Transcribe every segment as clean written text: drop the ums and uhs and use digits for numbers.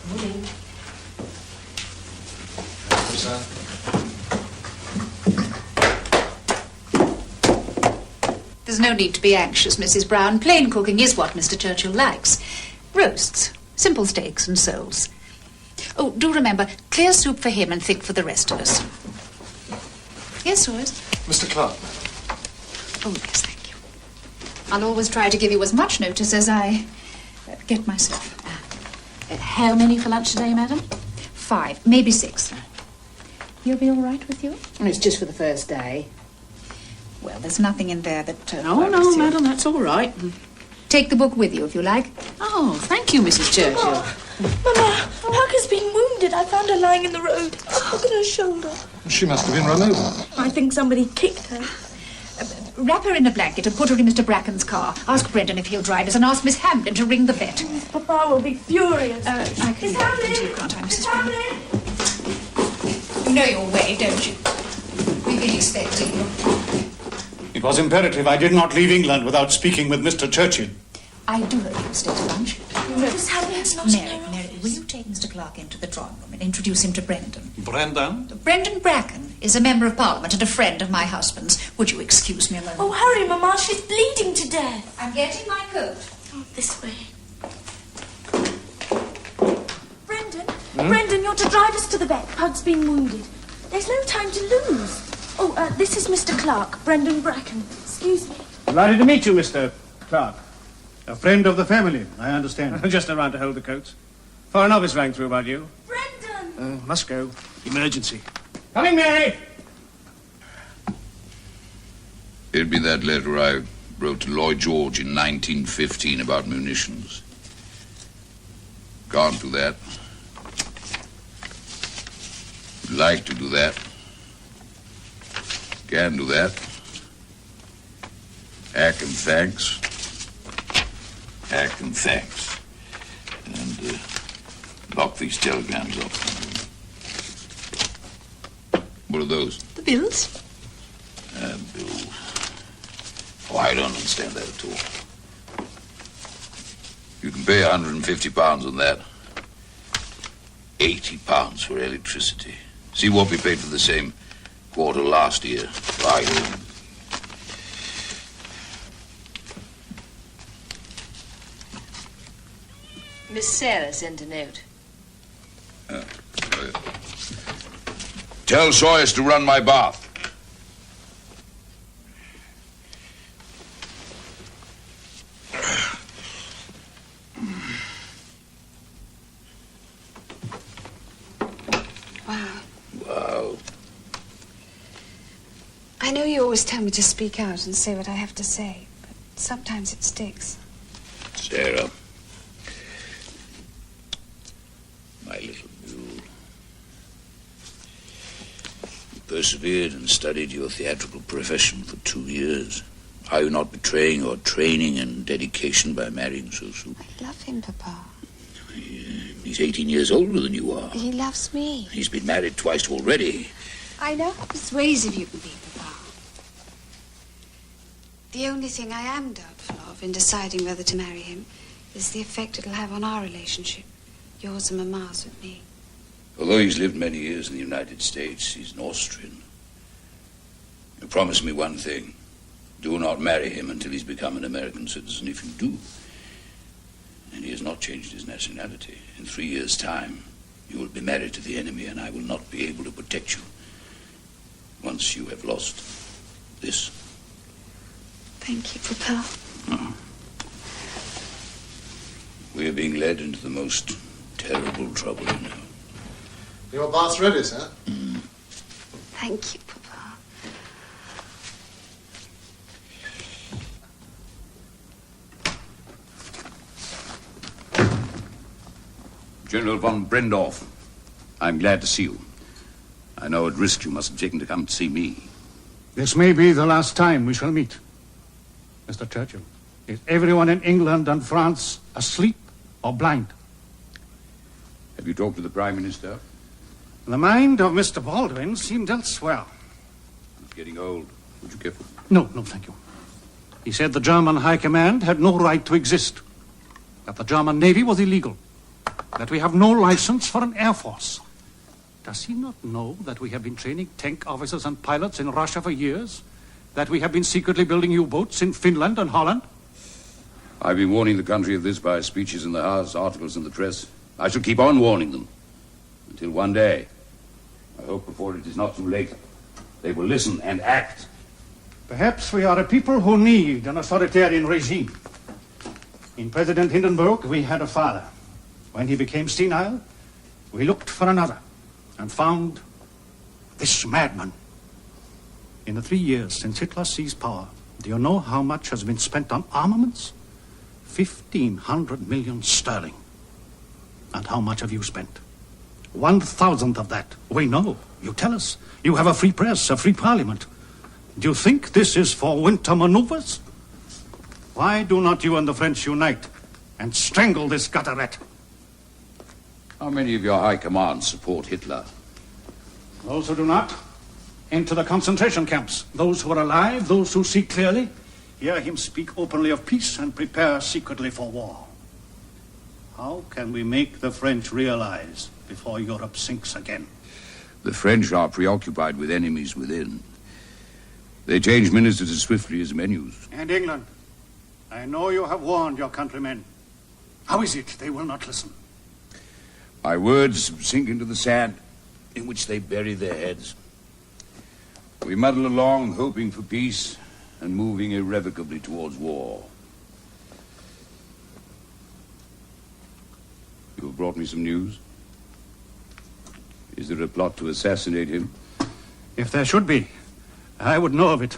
Morning. Sir. There's no need to be anxious, Mrs. Brown. Plain cooking is what Mr. Churchill likes. Roasts, simple steaks and soles. Oh, do remember, clear soup for him and thick for the rest of us. Yes, Horace? Mr. Clark. Oh, yes, thank you. I'll always try to give you as much notice as I get myself. How many for lunch today, madam? 5, maybe 6. You'll be all right with you? It's just for the first day. Well, there's nothing in there that... No, madam, that's all right. Take the book with you, if you like. Oh, thank you, Mrs. Churchill. Mama, Parker's been wounded. I found her lying in the road. Look at her shoulder. She must have been run over. I think somebody kicked her. Wrap her in a blanket and put her in Mr. Bracken's car. Ask Brendan if he'll drive us and ask Miss Hamden to ring the vet. Papa will be furious. I can Miss get Hamden! into you, can't I, Mrs. Miss Brown? Hamden! You know your way, don't you? We've been expecting you. It was imperative I did not leave England without speaking with Mr. Churchill. I do hope you'll stay to lunch. Miss Hamden's not Mary, will you take Mr. Clark into the drawing room and introduce him to Brendan? Brendan? Brendan Bracken is a member of Parliament and a friend of my husband's. Would you excuse me a moment? Oh, hurry, Mama. She's bleeding to death. I'm getting my coat. Oh, this way. Brendan? Brendan, you're to drive us to the vet. Pug's been wounded. There's no time to lose. Oh, this is Mr. Clark, Brendan Bracken. Excuse me. Delighted to meet you, Mr. Clark. A friend of the family, I understand. Just around to hold the coats. Foreign office rang through about you. Brendan! Must go. Emergency. Coming, Mary! It'd be that letter I wrote to Lloyd George in 1915 about munitions. Can't do that. Would like to do that. Can do that. Hack and thanks. Hack and thanks. And lock these telegrams up. What are those? The bills? Bills. Oh, I don't understand that at all. You can pay £150 on that. £80 for electricity. See what we paid for the same quarter last year. Right. Miss Sarah sent a note. Tell Sawyers to run my bath. Wow. I know you always tell me to speak out and say what I have to say, but sometimes it sticks. Sarah. My little mule. You persevered and studied your theatrical profession for 2 years. Are you not betraying your training and dedication by marrying so soon? I love him, Papa. He's 18 years older than you are. He loves me. He's been married twice already. I know how persuasive you can be, Papa. The only thing I am doubtful of in deciding whether to marry him is the effect it'll have on our relationship. Yours and Mamma's with me. Although he's lived many years in the United States, he's an Austrian. You promise me one thing. Do not marry him until he's become an American citizen. If you do, and he has not changed his nationality, in 3 years' time, you will be married to the enemy, and I will not be able to protect you once you have lost this. Thank you, Papa. Oh. We are being led into the most terrible trouble, you know. Your bath's ready, sir. Thank you, Papa. General von Brendorf, I'm glad to see you. I know at risk you must have taken to come to see me. This may be the last time we shall meet. Mr. Churchill, is everyone in England and France asleep or blind? Have you talked to the Prime Minister? The mind of Mr. Baldwin seemed elsewhere. He's getting old. Would you care for... No, thank you. He said the German High Command had no right to exist, that the German Navy was illegal, that we have no license for an air force. Does he not know that we have been training tank officers and pilots in Russia for years? That we have been secretly building U-boats in Finland and Holland? I've been warning the country of this by speeches in the House, articles in the press. I shall keep on warning them until one day, I hope before it is not too late, they will listen and act. Perhaps we are a people who need an authoritarian regime. In President Hindenburg, we had a father. When he became senile, we looked for another and found this madman. In the 3 years since Hitler seized power, do you know how much has been spent on armaments? 1,500 million sterling. And how much have you spent? 1,000th of that. We know. You tell us. You have a free press, a free parliament. Do you think this is for winter maneuvers? Why do not you and the French unite and strangle this gutter rat? How many of your high command support Hitler? Those who do not, into the concentration camps. Those who are alive, those who see clearly, hear him speak openly of peace and prepare secretly for war. How can we make the French realize before Europe sinks again? The French are preoccupied with enemies within. They change ministers as swiftly as menus. And England. I know you have warned your countrymen. How is it they will not listen? My words sink into the sand in which they bury their heads. We muddle along, hoping for peace and moving irrevocably towards war. You have brought me some news. Is there a plot to assassinate him? If there should be, I would know of it.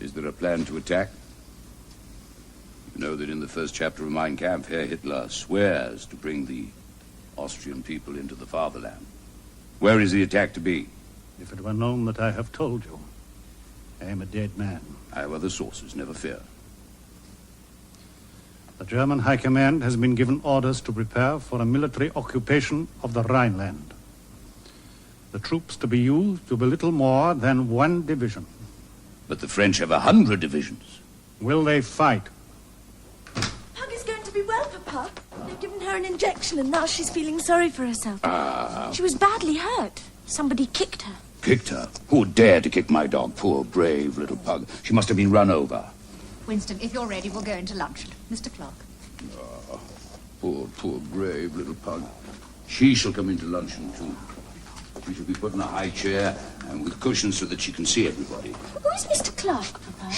Is there a plan to attack? You know that in the first chapter of Mein Kampf, Herr Hitler swears to bring the Austrian people into the fatherland. Where is the attack to be? If it were known that I have told you, I am a dead man. I have other sources, never fear. The German High Command has been given orders to prepare for a military occupation of the Rhineland. The troops to be used to be little more than 1 division. But the French have 100 divisions. Will they fight? Pug is going to be well, Papa. They've given her an injection and now she's feeling sorry for herself. She was badly hurt. Somebody kicked her. Kicked her? Who dared to kick my dog? Poor, brave little pug. She must have been run over. Winston, if you're ready, we'll go into luncheon. Mr. Clark. Poor, brave little pug. She shall come into luncheon, too. She shall be put in a high chair and with cushions so that she can see everybody. Who is Mr. Clark, Papa?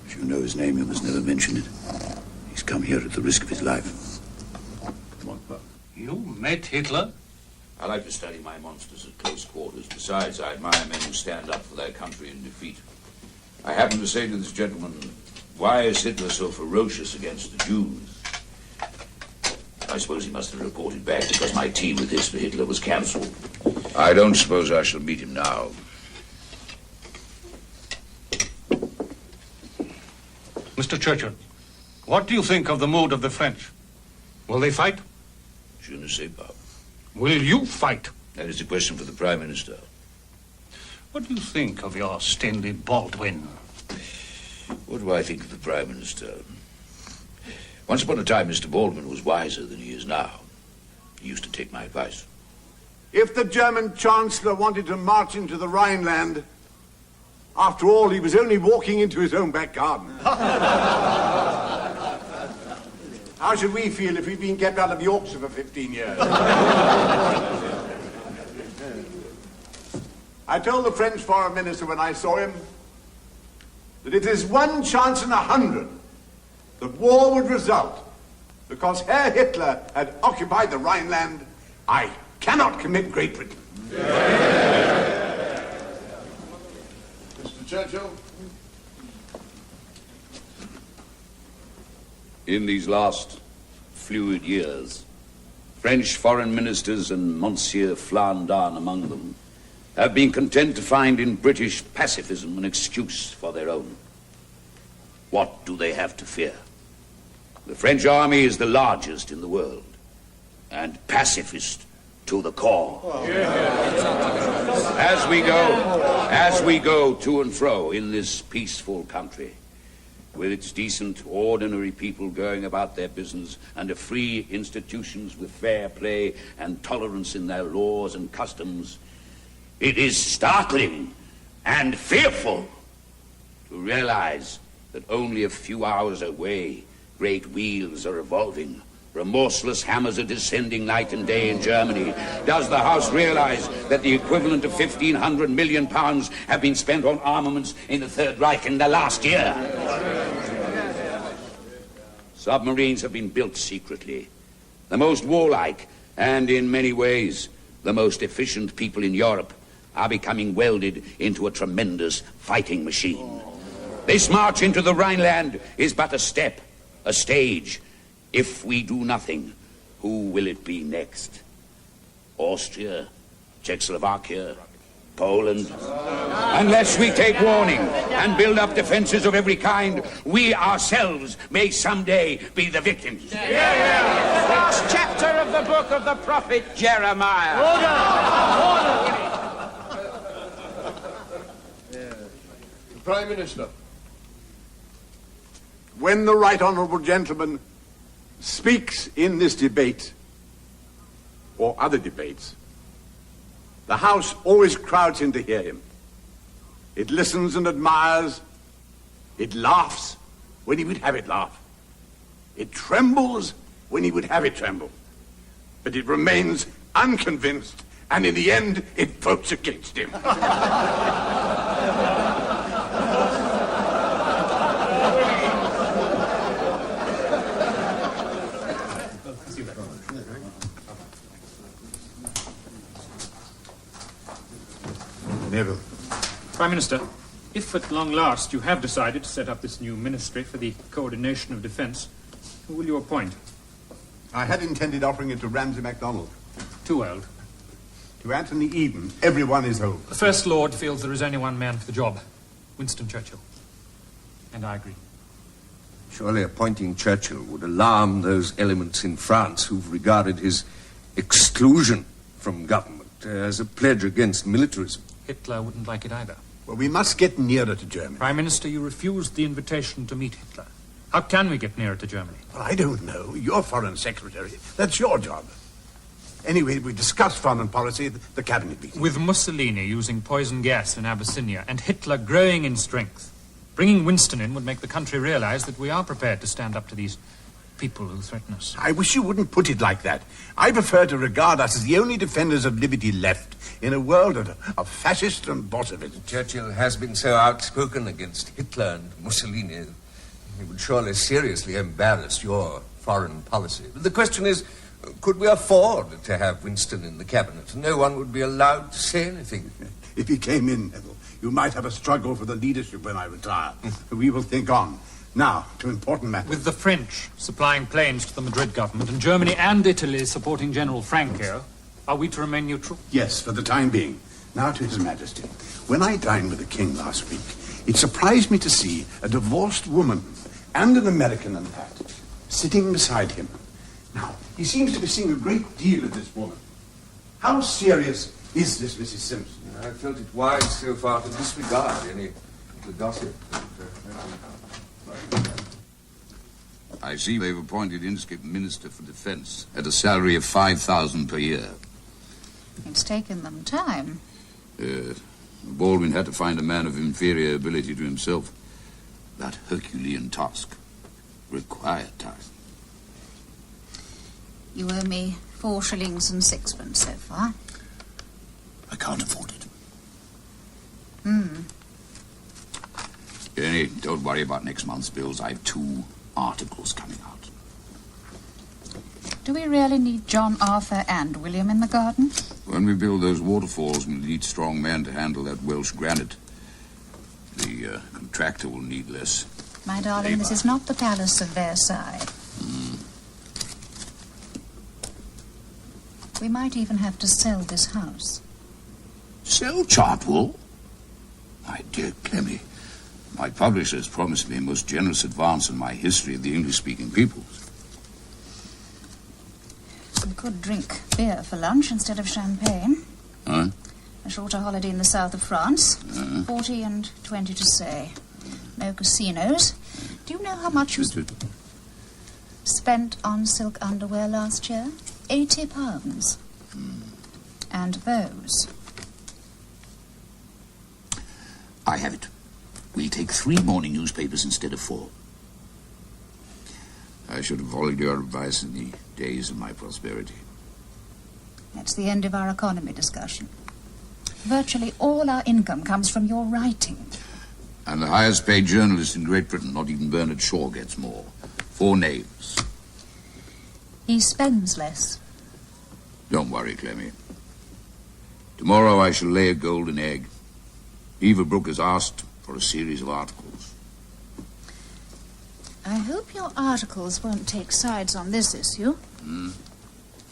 If you know his name, you must never mention it. He's come here at the risk of his life. Come on, Pug. You met Hitler? I like to study my monsters at close quarters. Besides, I admire men who stand up for their country in defeat. I happen to say to this gentleman, why is Hitler so ferocious against the Jews? I suppose he must have reported back because my tea with his for Hitler was cancelled. I don't suppose I shall meet him now. Mr. Churchill, what do you think of the mood of the French? Will they fight? Je ne sais pas. Will you fight? That is a question for the Prime Minister. What do you think of your Stanley Baldwin? What do I think of the Prime Minister? Once upon a time, Mr. Baldwin was wiser than he is now. He used to take my advice. If the German Chancellor wanted to march into the Rhineland, after all, he was only walking into his own back garden. How should we feel if we'd been kept out of Yorkshire for 15 years? I told the French Foreign Minister when I saw him that if there's one chance in 100 that war would result because Herr Hitler had occupied the Rhineland, I cannot commit Great Britain. Mr. Churchill? In these last fluid years, French foreign ministers, and Monsieur Flandin among them, have been content to find in British pacifism an excuse for their own. What do they have to fear? The French army is the largest in the world, and pacifist to the core. As we go to and fro in this peaceful country, with its decent, ordinary people going about their business under free institutions with fair play and tolerance in their laws and customs, it is startling and fearful to realize that only a few hours away, great wheels are revolving, remorseless hammers are descending night and day in Germany. Does the House realize that the equivalent of 1,500 million pounds have been spent on armaments in the Third Reich in the last year? Submarines have been built secretly. The most warlike and, in many ways, the most efficient people in Europe are becoming welded into a tremendous fighting machine. This march into the Rhineland is but a step, a stage. If we do nothing, who will it be next? Austria, Czechoslovakia, Poland? Unless we take warning and build up defenses of every kind, we ourselves may someday be the victims. Last chapter of the book of the prophet Jeremiah. Order! Prime Minister. When the right honourable gentleman speaks in this debate, or other debates, the House always crowds in to hear him. It listens and admires. It laughs when he would have it laugh. It trembles when he would have it tremble. But it remains unconvinced, and in the end, it votes against him. Neville. Prime Minister, if at long last you have decided to set up this new ministry for the coordination of defence, who will you appoint? I had intended offering it to Ramsay MacDonald. Too old. To Anthony Eden, everyone is old. The First Lord feels there is only one man for the job, Winston Churchill. And I agree. Surely appointing Churchill would alarm those elements in France who've regarded his exclusion from government as a pledge against militarism. Hitler wouldn't like it either. Well, we must get nearer to Germany. Prime Minister, you refused the invitation to meet Hitler. How can we get nearer to Germany? Well, I don't know. You're Foreign Secretary. That's your job. Anyway, we discussed foreign policy at the cabinet meeting. With Mussolini using poison gas in Abyssinia and Hitler growing in strength, bringing Winston in would make the country realize that we are prepared to stand up to these people who threaten us. I wish you wouldn't put it like that. I prefer to regard us as the only defenders of liberty left in a world of fascists and Bolsheviks. Churchill has been so outspoken against Hitler and Mussolini. He would surely seriously embarrass your foreign policy. But the question is, could we afford to have Winston in the cabinet? No one would be allowed to say anything. If he came in, Neville, you might have a struggle for the leadership when I retire. We will think on. Now, to important matters. With the French supplying planes to the Madrid government and Germany and Italy supporting General Franco, are we to remain neutral? Yes, for the time being. Now to His Majesty. When I dined with the King last week, it surprised me to see a divorced woman and an American in that sitting beside him. Now, he seems to be seeing a great deal of this woman. How serious is this, Mrs. Simpson? I felt it wise so far to disregard any of the gossip. I see they've appointed Inskip Minister for Defence at a salary of 5,000 per year. It's taken them time. Baldwin had to find a man of inferior ability to himself. That Herculean task required task. You owe me 4 shillings and 6pence so far. I can't afford it. Jenny, don't worry about next month's bills. I've 2 articles coming out. Do we really need John, Arthur and William in the garden? When we build those waterfalls, we'll need strong men to handle that Welsh granite. The contractor will need less. My darling, labor. This is not the Palace of Versailles. We might even have to sell this house. Sell Chartwell? My dear Clemmy, my publishers promised me a most generous advance in my history of the English-speaking peoples. could drink beer for lunch instead of champagne. Huh? A shorter holiday in the south of France. 40 and 20 to say. No casinos. Do you know how much you spent on silk underwear last year? £80. And those. I have it. We'll take 3 morning newspapers instead of 4. I should have followed your advice in the days of my prosperity. That's the end of our economy discussion. Virtually all our income comes from your writing. And the highest paid journalist in Great Britain, not even Bernard Shaw, gets more. 4 names. He spends less. Don't worry, Clemmy. Tomorrow I shall lay a golden egg. Beaverbrook has asked for a series of articles. I hope your articles won't take sides on this issue.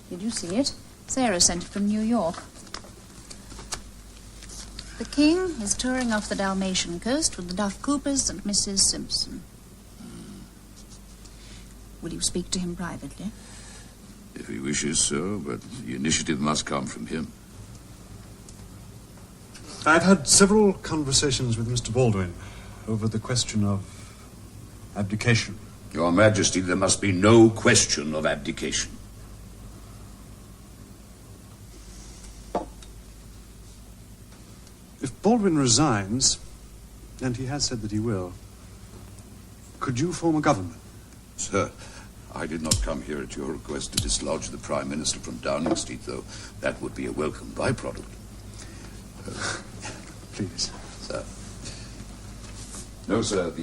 Did you see it? Sarah sent it from New York. The King is touring off the Dalmatian coast with the Duff Coopers and Mrs. Simpson. Will you speak to him privately? If he wishes so, but the initiative must come from him. I've had several conversations with Mr. Baldwin over the question of abdication. Your Majesty, there must be no question of abdication. If Baldwin resigns, and he has said that he will, could you form a government? Sir, I did not come here at your request to dislodge the Prime Minister from Downing Street, though that would be a welcome byproduct. Please. Sir. No, sir,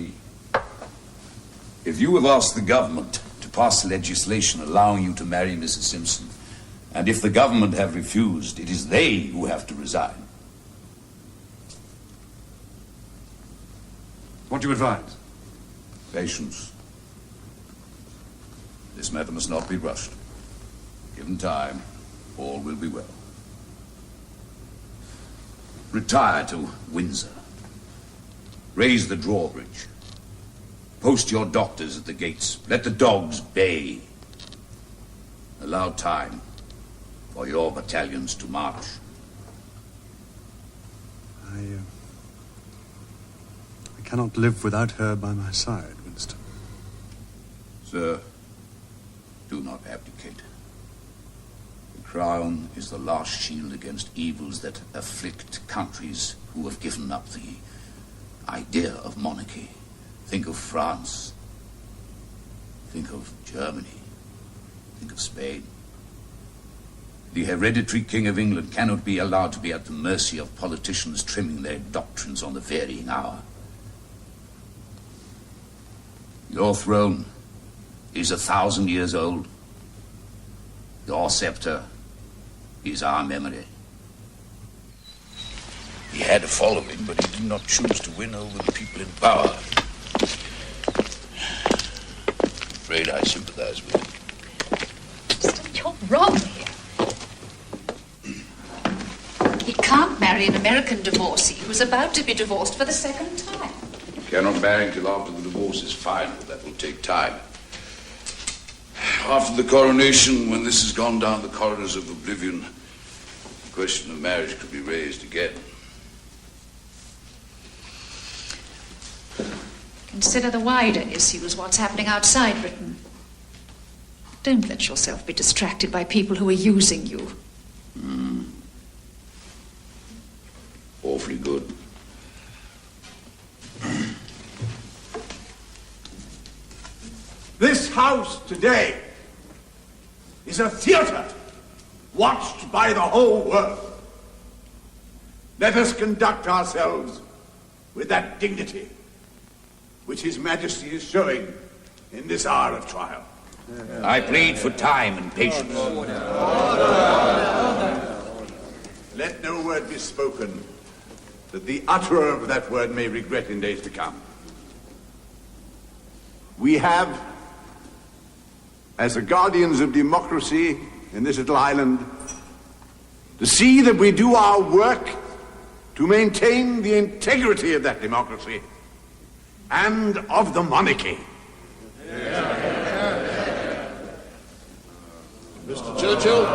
if you have asked the government to pass legislation allowing you to marry Mrs. Simpson, and if the government have refused, it is they who have to resign. What do you advise? Patience. This matter must not be rushed. Given time, all will be well. Retire to Windsor. Raise the drawbridge. Post your doctors at the gates. Let the dogs bay. Allow time for your battalions to march. I cannot live without her by my side, Winston. Sir, do not abdicate. The crown is the last shield against evils that afflict countries who have given up the idea of monarchy. Think of France. Think of Germany. Think of Spain. The hereditary King of England cannot be allowed to be at the mercy of politicians trimming their doctrines on the varying hour. Your throne is 1,000 years old. Your scepter is our memory. He had a following, but he did not choose to win over the people in power. I'm afraid I sympathize with him. You're wrong here. He can't marry an American divorcee who's about to be divorced for the 2nd time. Cannot marry until after the divorce is final. That will take time. After the coronation, when this has gone down the corridors of oblivion, the question of marriage could be raised again. Consider the wider issues, what's happening outside Britain. Don't let yourself be distracted by people who are using you. Awfully good. This house today is a theater watched by the whole world. Let us conduct ourselves with that dignity which His Majesty is showing in this hour of trial. I plead for time and patience. Let no word be spoken that the utterer of that word may regret in days to come. We have, as the guardians of democracy in this little island, to see that we do our work to maintain the integrity of that democracy and of the monarchy. Mr. Mr. Churchill.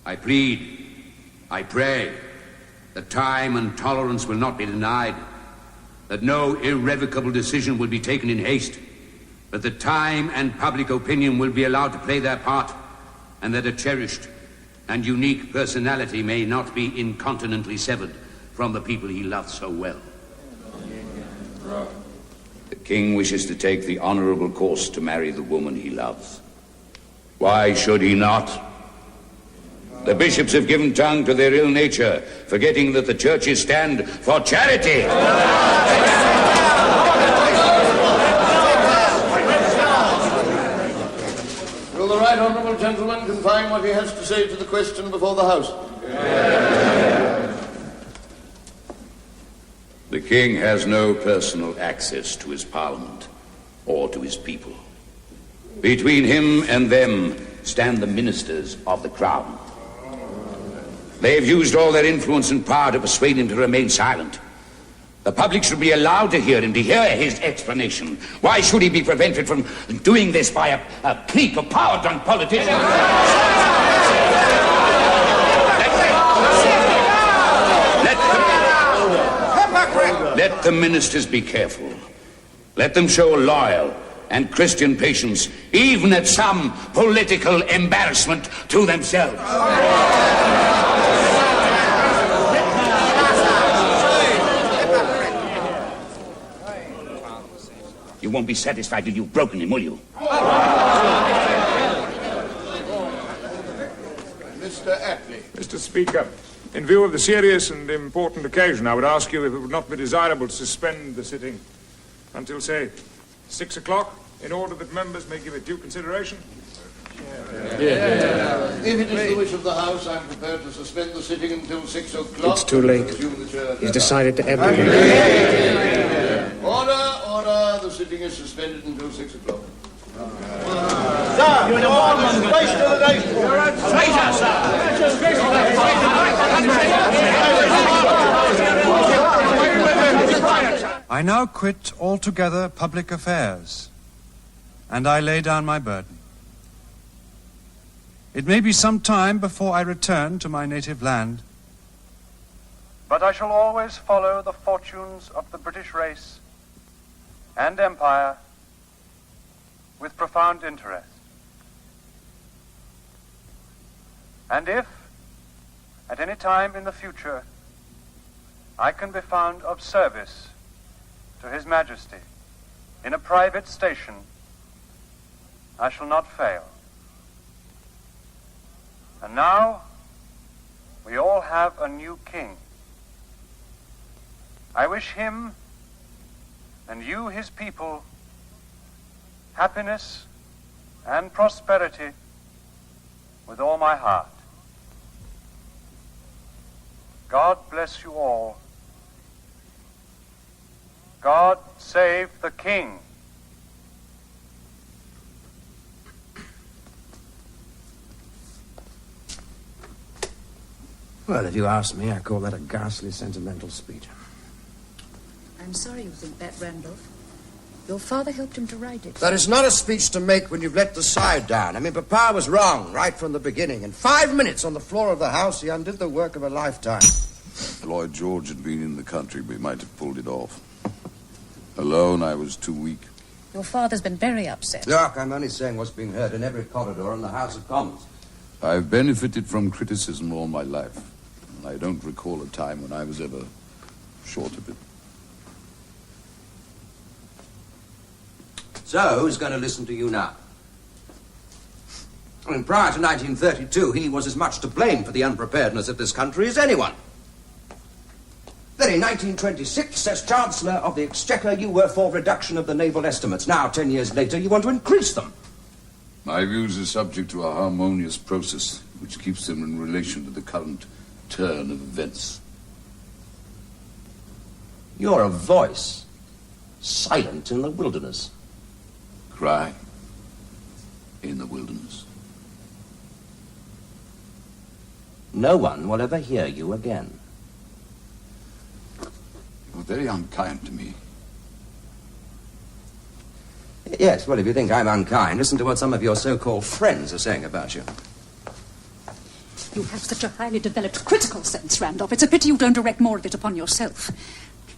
I plead, I pray, that time and tolerance will not be denied, that no irrevocable decision will be taken in haste, but that time and public opinion will be allowed to play their part, and that a cherished and unique personality may not be incontinently severed from the people he loved so well. The king wishes to take the honorable course to marry the woman he loves. Why should he not? The bishops have given tongue to their ill nature, forgetting that the churches stand for charity. Will the right honourable gentleman confine what he has to say to the question before the House? The king has no personal access to his parliament or to his people. Between him and them stand the ministers of the crown. They have used all their influence and power to persuade him to remain silent. The public should be allowed to hear him, to hear his explanation. Why should he be prevented from doing this by a clique of power-drunk politicians? Let the ministers be careful. Let them show loyal and Christian patience, even at some political embarrassment to themselves. You won't be satisfied till you've broken him, will you? Mr. Attlee. Mr. Speaker, in view of the serious and important occasion, I would ask you if it would not be desirable to suspend the sitting until, say, 6 o'clock, in order that members may give it due consideration. If it is the wish of the House, I'm prepared to suspend the sitting until 6 o'clock. It's too late. He's decided to abrogate. Order, order. The sitting is suspended until 6 o'clock. Sir, you're an awful disgrace to the nation. You're a traitor, sir. I now quit altogether public affairs, and I lay down my burden. It may be some time before I return to my native land, but I shall always follow the fortunes of the British race and empire with profound interest. And if, at any time in the future, I can be found of service to His Majesty in a private station, I shall not fail. And now, we all have a new king. I wish him and you, his people, happiness and prosperity with all my heart. God bless you all. God save the king. Well, if you ask me, I call that a ghastly sentimental speech. I'm sorry you think that, Randolph. Your father helped him to write it. That is not a speech to make when you've let the side down. I mean, Papa was wrong right from the beginning. In 5 minutes on the floor of the House, he undid the work of a lifetime. If Lloyd George had been in the country, we might have pulled it off. Alone, I was too weak. Your father's been very upset. Look, I'm only saying what's being heard in every corridor in the House of Commons. I've benefited from criticism all my life. And I don't recall a time when I was ever short of it. So, who's going to listen to you now? I mean, prior to 1932, he was as much to blame for the unpreparedness of this country as anyone. Then in 1926, as Chancellor of the Exchequer, you were for reduction of the naval estimates. Now, 10 years later, you want to increase them. My views are subject to a harmonious process which keeps them in relation to the current turn of events. You're a voice, silent in the wilderness. Cry in the wilderness. No one will ever hear you again. You're very unkind to me. Yes, well, if you think I'm unkind, listen to what some of your so-called friends are saying about you. You have such a highly developed critical sense, Randolph. It's a pity you don't direct more of it upon yourself.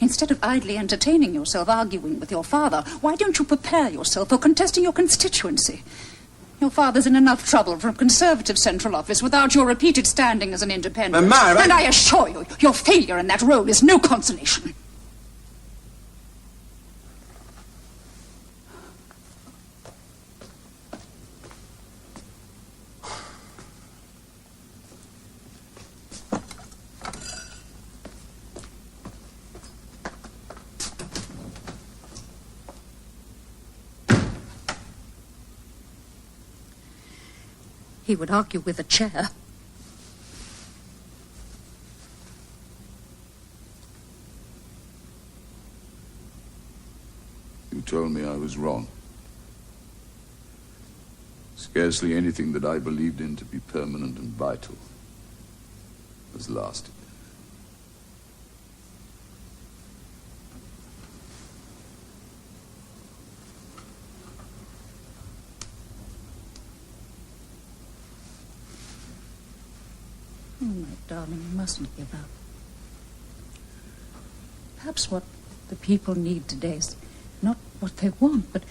Instead of idly entertaining yourself arguing with your father, why don't you prepare yourself for contesting your constituency? Your father's in enough trouble from Conservative Central Office without your repeated standing as an independent. Myra! And I assure you, your failure in that role is no consolation. He would argue with a chair. You told me I was wrong. Scarcely anything that I believed in to be permanent and vital has lasted. Oh, my darling, you mustn't give up. Perhaps what the people need today is not what they want, but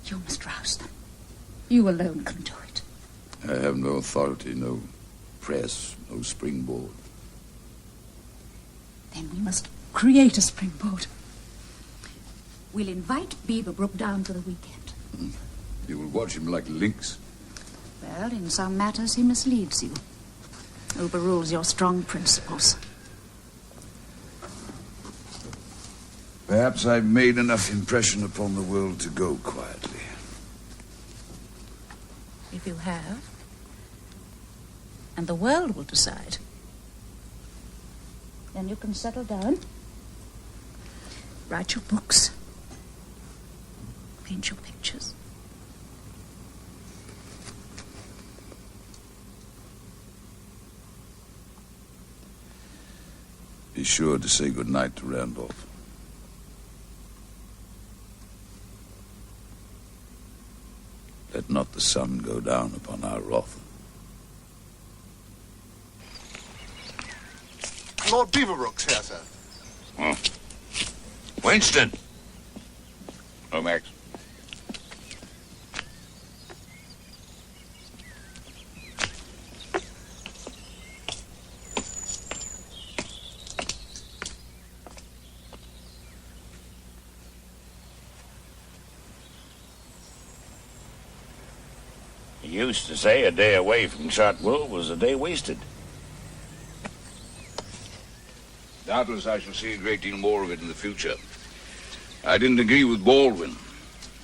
you must rouse them. You alone can do it. I have no authority, no press, no springboard. Then we must create a springboard. We'll invite Beaverbrook down for the weekend. You will watch him like lynx. Well, in some matters he misleads you. Overrules your strong principles. Perhaps I've made enough impression upon the world to go quietly. If you have, and the world will decide, then you can settle down, write your books, paint your pictures. Be sure to say good night to Randolph. Let not the sun go down upon our wrath. Lord Beaverbrook's here, sir. Winston! Oh, Max. He used to say a day away from Shotwell was a day wasted. Doubtless I shall see a great deal more of it in the future. I didn't agree with Baldwin.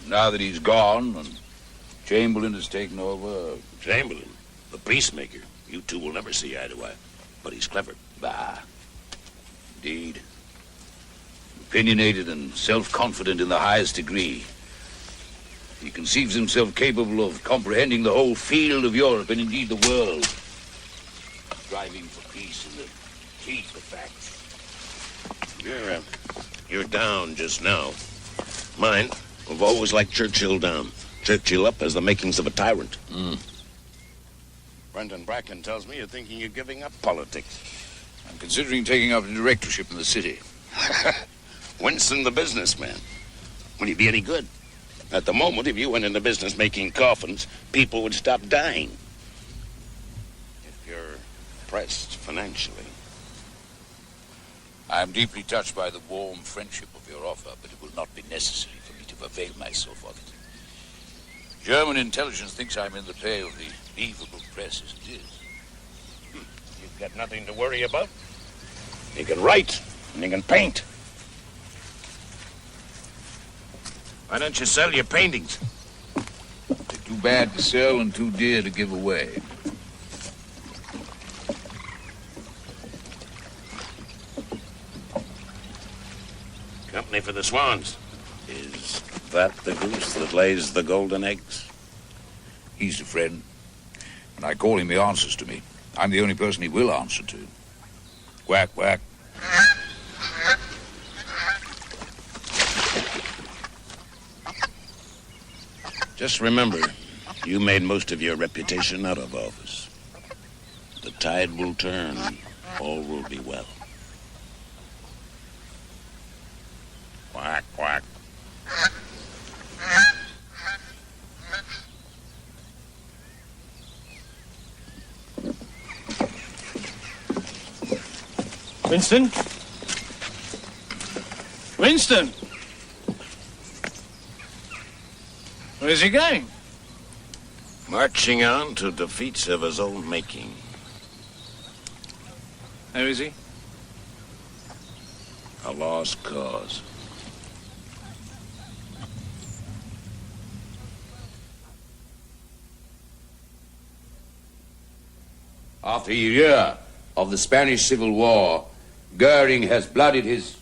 Now that he's gone and Chamberlain has taken over... Chamberlain, the peacemaker. You two will never see eye to eye. But he's clever. Bah. Indeed. Opinionated and self-confident in the highest degree. He conceives himself capable of comprehending the whole field of Europe and indeed the world. Striving for peace in the teeth of facts. You're down just now. Mine, I've always liked Churchill down. Churchill up has the makings of a tyrant. Brendan Bracken tells me you're thinking of giving up politics. I'm considering taking up a directorship in the city. Winston the businessman. Will he be any good? At the moment, if you went into business making coffins, people would stop dying. If you're pressed financially. I am deeply touched by the warm friendship of your offer, but it will not be necessary for me to avail myself of it. German intelligence thinks I'm in the pay of the Beaverbrook press as it is. You've got nothing to worry about. You can write, and you can paint. Why don't you sell your paintings? They're too bad to sell and too dear to give away. Company for the swans. Is that the goose that lays the golden eggs? He's a friend, and I call him he answers to me. I'm the only person he will answer to. Quack, quack. Just remember, you made most of your reputation out of office. The tide will turn. All will be well. Quack, quack. Winston? Winston! Where is he going? Marching on to defeats of his own making. Where is he? A lost cause. After a year of the Spanish Civil War, Goering has blooded his...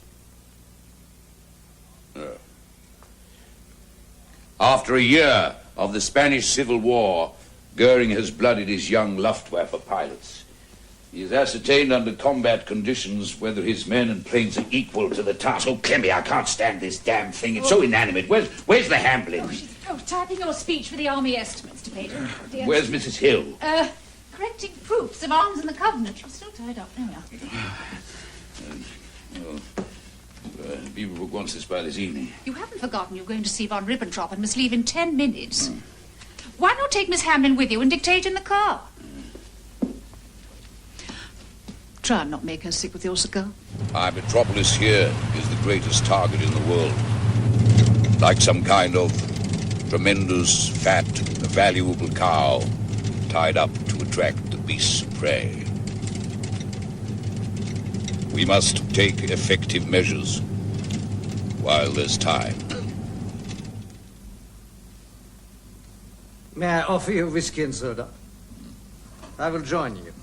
After a year of the Spanish Civil War, Goering has blooded his young Luftwaffe pilots. He has ascertained under combat conditions whether his men and planes are equal to the task. Oh, Clemmy, I can't stand this damn thing. It's so inanimate. Where's the Hamblin? Typing your speech for the Army estimates debate. Where's Mrs. Hill? Correcting proofs of arms in the Covenant. She's still tied up. There we are. Beaverbrook wants this by this evening. You haven't forgotten you're going to see von Ribbentrop and must leave in 10 minutes. Why not take Miss Hamlin with you and dictate in the car? Try and not make her sick with your cigar. Our metropolis here is the greatest target in the world. Like some kind of tremendous, fat, valuable cow tied up to attract the beasts of prey. We must take effective measures while there's time. May I offer you whiskey and soda? I will join you.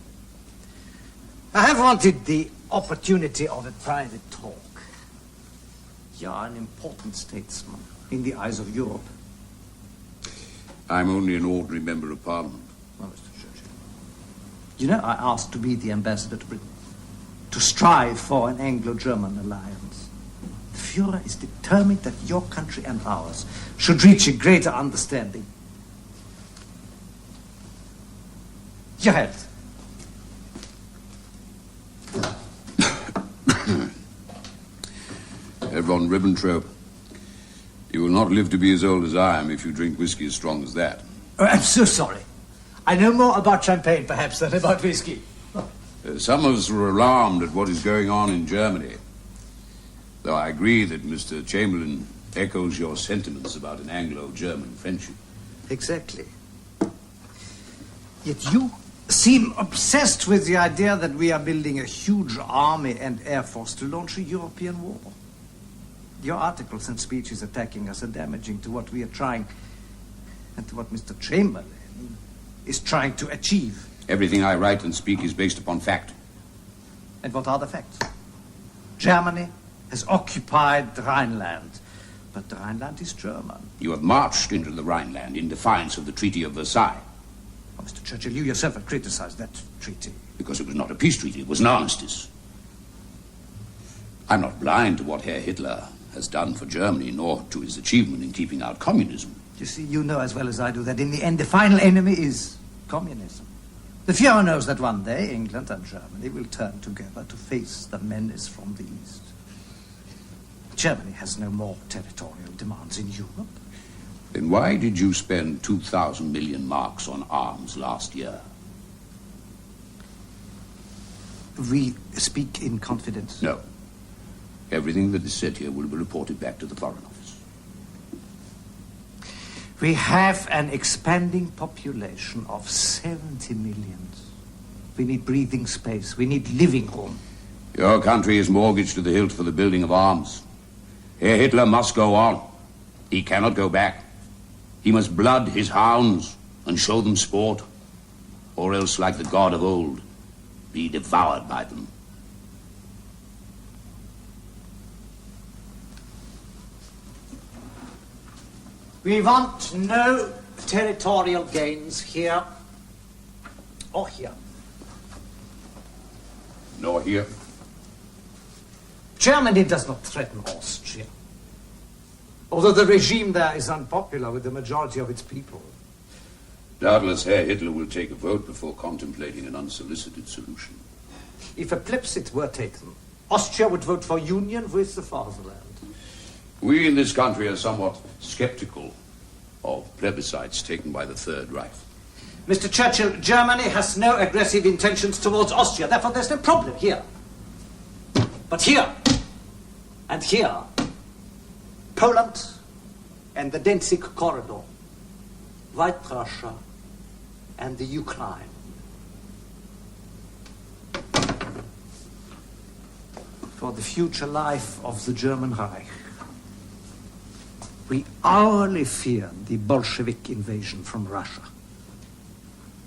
I have wanted the opportunity of a private talk. You are an important statesman in the eyes of Europe. I'm only an ordinary member of Parliament. Well, Mr. Churchill, you know I asked to be the ambassador to Britain, to strive for an Anglo-German alliance. The Führer is determined that your country and ours should reach a greater understanding. Your health. Herr von Ribbentrop, you will not live to be as old as I am if you drink whiskey as strong as that. Oh, I'm so sorry. I know more about champagne, perhaps, than about whiskey. Some of us are alarmed at what is going on in Germany. Though I agree that Mr. Chamberlain echoes your sentiments about an Anglo-German friendship. Exactly. Yet you seem obsessed with the idea that we are building a huge army and air force to launch a European war. Your articles and speeches attacking us are damaging to what we are trying, and to what Mr. Chamberlain is trying to achieve. Everything I write and speak is based upon fact. And what are the facts? Germany has occupied the Rhineland, but the Rhineland is German. You have marched into the Rhineland in defiance of the Treaty of Versailles. Oh, Mr. Churchill, you yourself have criticized that treaty. Because it was not a peace treaty, it was an armistice. I'm not blind to what Herr Hitler has done for Germany, nor to his achievement in keeping out communism. You see, you know as well as I do that in the end the final enemy is communism. The Führer knows that one day England and Germany will turn together to face the menace from the east. Germany has no more territorial demands in Europe. Then why did you spend 2,000 million marks on arms last year? We speak in confidence. No. Everything that is said here will be reported back to the Foreign Office. We have an expanding population of 70 million. We need breathing space. We need living room. Your country is mortgaged to the hilt for the building of arms. Herr Hitler must go on. He cannot go back. He must blood his hounds and show them sport, or else, like the god of old, be devoured by them. We want no territorial gains here or here. Nor here. Germany does not threaten Austria. although the regime there is unpopular with the majority of its people. Doubtless Herr Hitler will take a vote before contemplating an unsolicited solution. If a plebiscite were taken, Austria would vote for union with the fatherland. We in this country are somewhat skeptical of plebiscites taken by the Third Reich. Mr. Churchill, Germany has no aggressive intentions towards Austria, therefore there's no problem here. But here, and here, Poland and the Danzig corridor, White Russia and the Ukraine. For the future life of the German Reich, we hourly fear the Bolshevik invasion from Russia.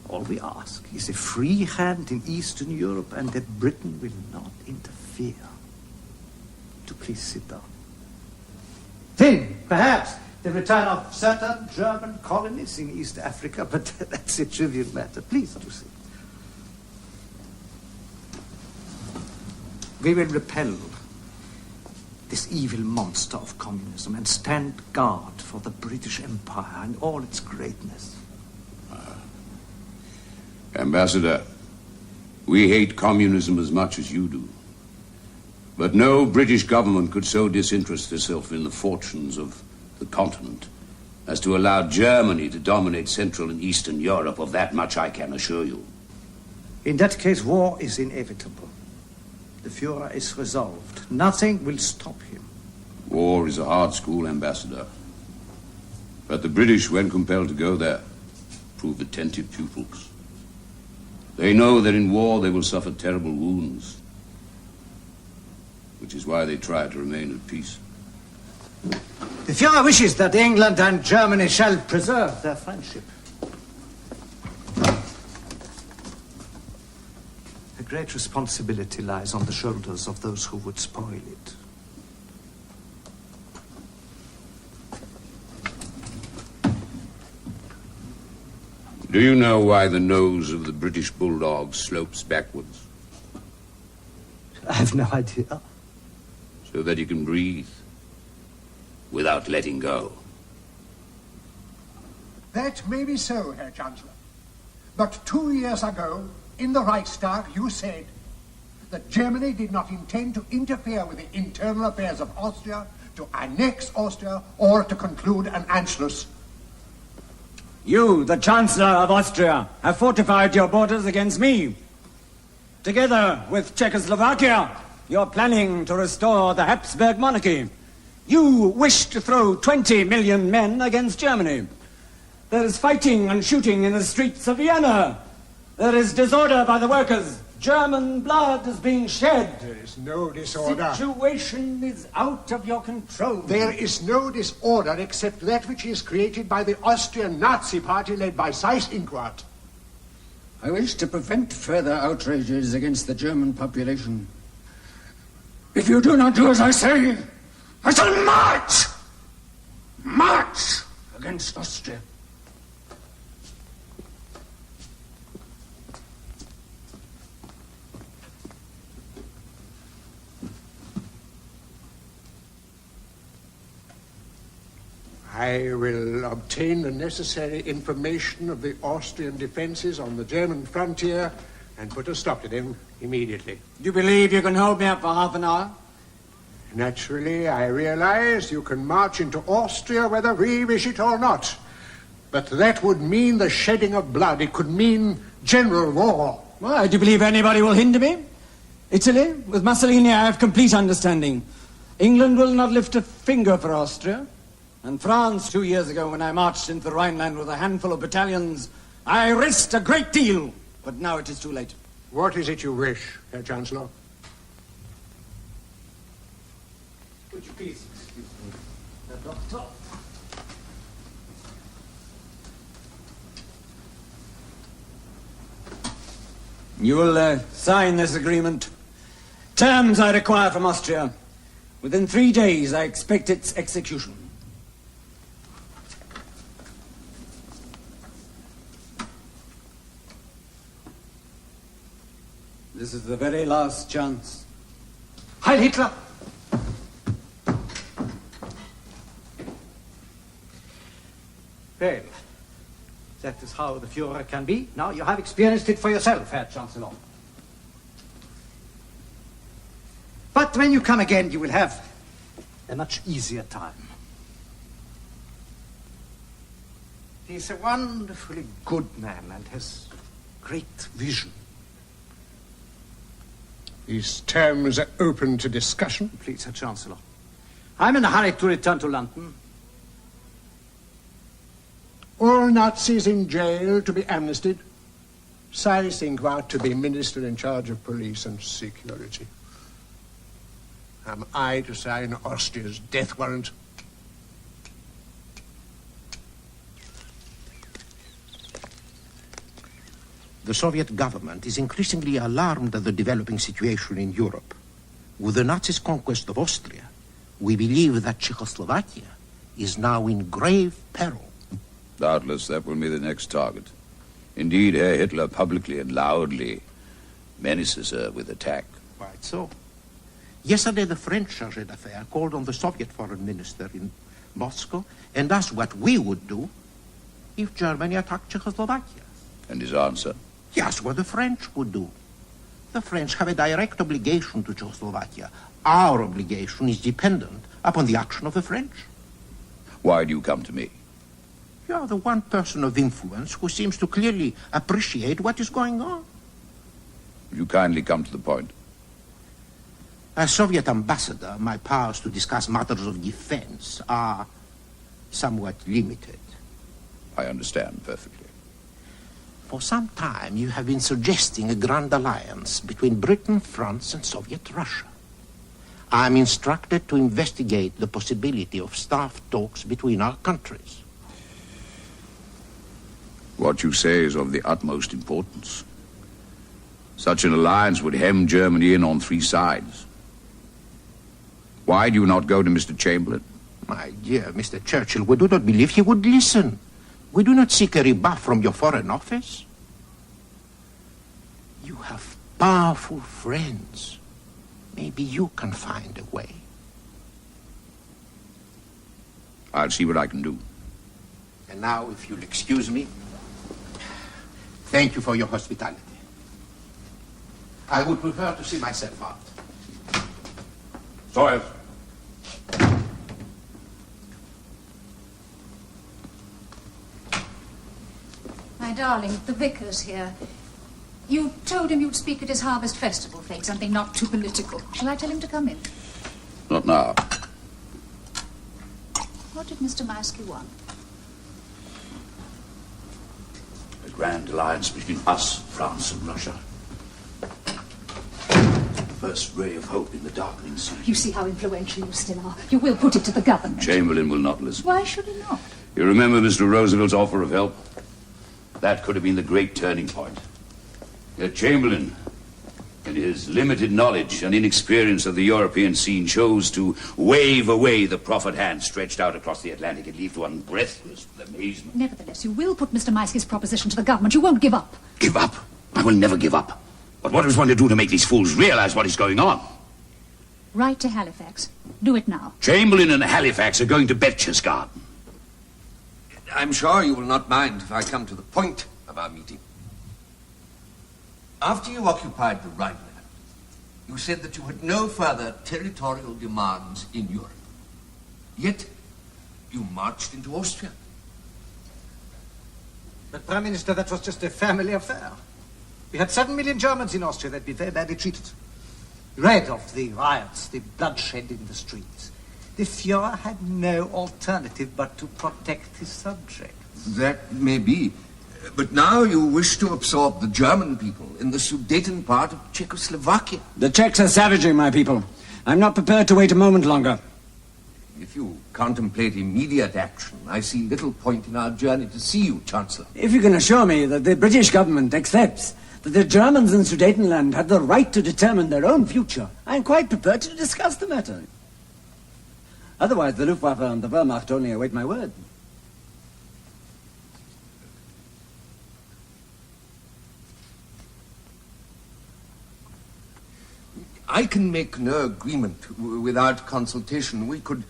All we ask is a free hand in Eastern Europe and that Britain will not interfere. To please sit down. Then, perhaps, the return of certain German colonies in East Africa, but that's a trivial matter. Please do sit. We will repel this evil monster of communism and stand guard for the British Empire and all its greatness. Ambassador, we hate communism as much as you do. But no British government could so disinterest itself in the fortunes of the continent as to allow Germany to dominate Central and Eastern Europe. Of that much I can assure you. In that case, war is inevitable. The Führer is resolved. Nothing will stop him. War is a hard school, Ambassador. But the British, when compelled to go there, prove attentive pupils. They know that in war they will suffer terrible wounds, which is why they try to remain at peace. The Führer wishes that England and Germany shall preserve their friendship. A great responsibility lies on the shoulders of those who would spoil it. Do you know why the nose of the British bulldog slopes backwards? I have no idea. So that he can breathe without letting go. That may be so, Herr Chancellor. But 2 years ago, in the Reichstag, you said that Germany did not intend to interfere with the internal affairs of Austria, to annex Austria, or to conclude an Anschluss. You, the Chancellor of Austria, have fortified your borders against me. Together with Czechoslovakia, you're planning to restore the Habsburg monarchy. You wish to throw 20 million men against Germany. There is fighting and shooting in the streets of Vienna. There is disorder by the workers. German blood is being shed. There is no disorder. Situation is out of your control. There is no disorder except that which is created by the Austrian Nazi Party led by Seyss-Inquart. I wish to prevent further outrages against the German population. If you do not do as I say, I shall march against Austria. I will obtain the necessary information of the Austrian defenses on the German frontier and put a stop to them immediately. Do you believe you can hold me up for half an hour? Naturally, I realize you can march into Austria whether we wish it or not. But that would mean the shedding of blood. It could mean general war. Why, do you believe anybody will hinder me? Italy, with Mussolini, I have complete understanding. England will not lift a finger for Austria. And France, 2 years ago, when I marched into the Rhineland with a handful of battalions, I risked a great deal. But now it is too late. What is it you wish, Herr Chancellor? Would you please excuse me, Herr Doctor? You will sign this agreement. Terms I require from Austria. Within 3 days, I expect its execution. This is the very last chance. Heil Hitler! Well, that is how the Führer can be. Now you have experienced it for yourself, Herr Chancellor. But when you come again, you will have a much easier time. He is a wonderfully good man and has great vision. These terms are open to discussion. Please, Herr Chancellor. I'm in a hurry to return to London. All Nazis in jail to be amnestied. Size Ingvar to be minister in charge of police and security. Am I to sign Austria's death warrant? The Soviet government is increasingly alarmed at the developing situation in Europe. With the Nazis' conquest of Austria, we believe that Czechoslovakia is now in grave peril. Doubtless that will be the next target. Indeed, Herr Hitler publicly and loudly menaces her with attack. Quite so. Yesterday, the French chargé d'affaires called on the Soviet foreign minister in Moscow and asked what we would do if Germany attacked Czechoslovakia. And his answer? He asked what the French would do. The French have a direct obligation to Czechoslovakia. Our obligation is dependent upon the action of the French. Why do you come to me? You are the one person of influence who seems to clearly appreciate what is going on. Will you kindly come to the point? As Soviet ambassador, my powers to discuss matters of defense are somewhat limited. I understand perfectly. For some time, you have been suggesting a grand alliance between Britain, France, and Soviet Russia. I am instructed to investigate the possibility of staff talks between our countries. What you say is of the utmost importance. Such an alliance would hem Germany in on three sides. Why do you not go to Mr. Chamberlain? My dear Mr. Churchill, we do not believe he would listen. We do not seek a rebuff from your foreign office. You have powerful friends. Maybe you can find a way. I'll see what I can do. And now, if you'll excuse me, thank you for your hospitality. I would prefer to see myself out. Soil. My darling, the vicar's here. You told him you'd speak at his harvest festival, Fate, something not too political. Shall I tell him to come in? Not now. What did Mr. Maisky want? A grand alliance between us, France, and Russia. First ray of hope in the darkening sea. You see how influential you still are. You will put it to the government. Chamberlain will not listen. Why should he not? You remember Mr. Roosevelt's offer of help? That could have been the great turning point. Yet Chamberlain, in his limited knowledge and inexperience of the European scene, chose to wave away the proffered hand stretched out across the Atlantic and leave one breathless with amazement. Nevertheless, you will put Mr. Maisky's proposition to the government. You won't give up. Give up? I will never give up. But what is one to do to make these fools realize what is going on? Write to Halifax. Do it now. Chamberlain and Halifax are going to Berchtesgaden. I'm sure you will not mind if I come to the point of our meeting. After you occupied the Rhineland, you said that you had no further territorial demands in Europe. Yet, you marched into Austria. But, Prime Minister, that was just a family affair. We had 7 million Germans in Austria that'd been very badly treated. Read of the riots, the bloodshed in the streets. The Führer had no alternative but to protect his subjects. That may be. But now you wish to absorb the German people in the Sudeten part of Czechoslovakia. The Czechs are savaging my people. I'm not prepared to wait a moment longer. If you contemplate immediate action, I see little point in our journey to see you, Chancellor. If you can assure me that the British government accepts that the Germans in Sudetenland have the right to determine their own future, I'm quite prepared to discuss the matter. Otherwise, the Luftwaffe and the Wehrmacht only await my word. I can make no agreement without consultation. We could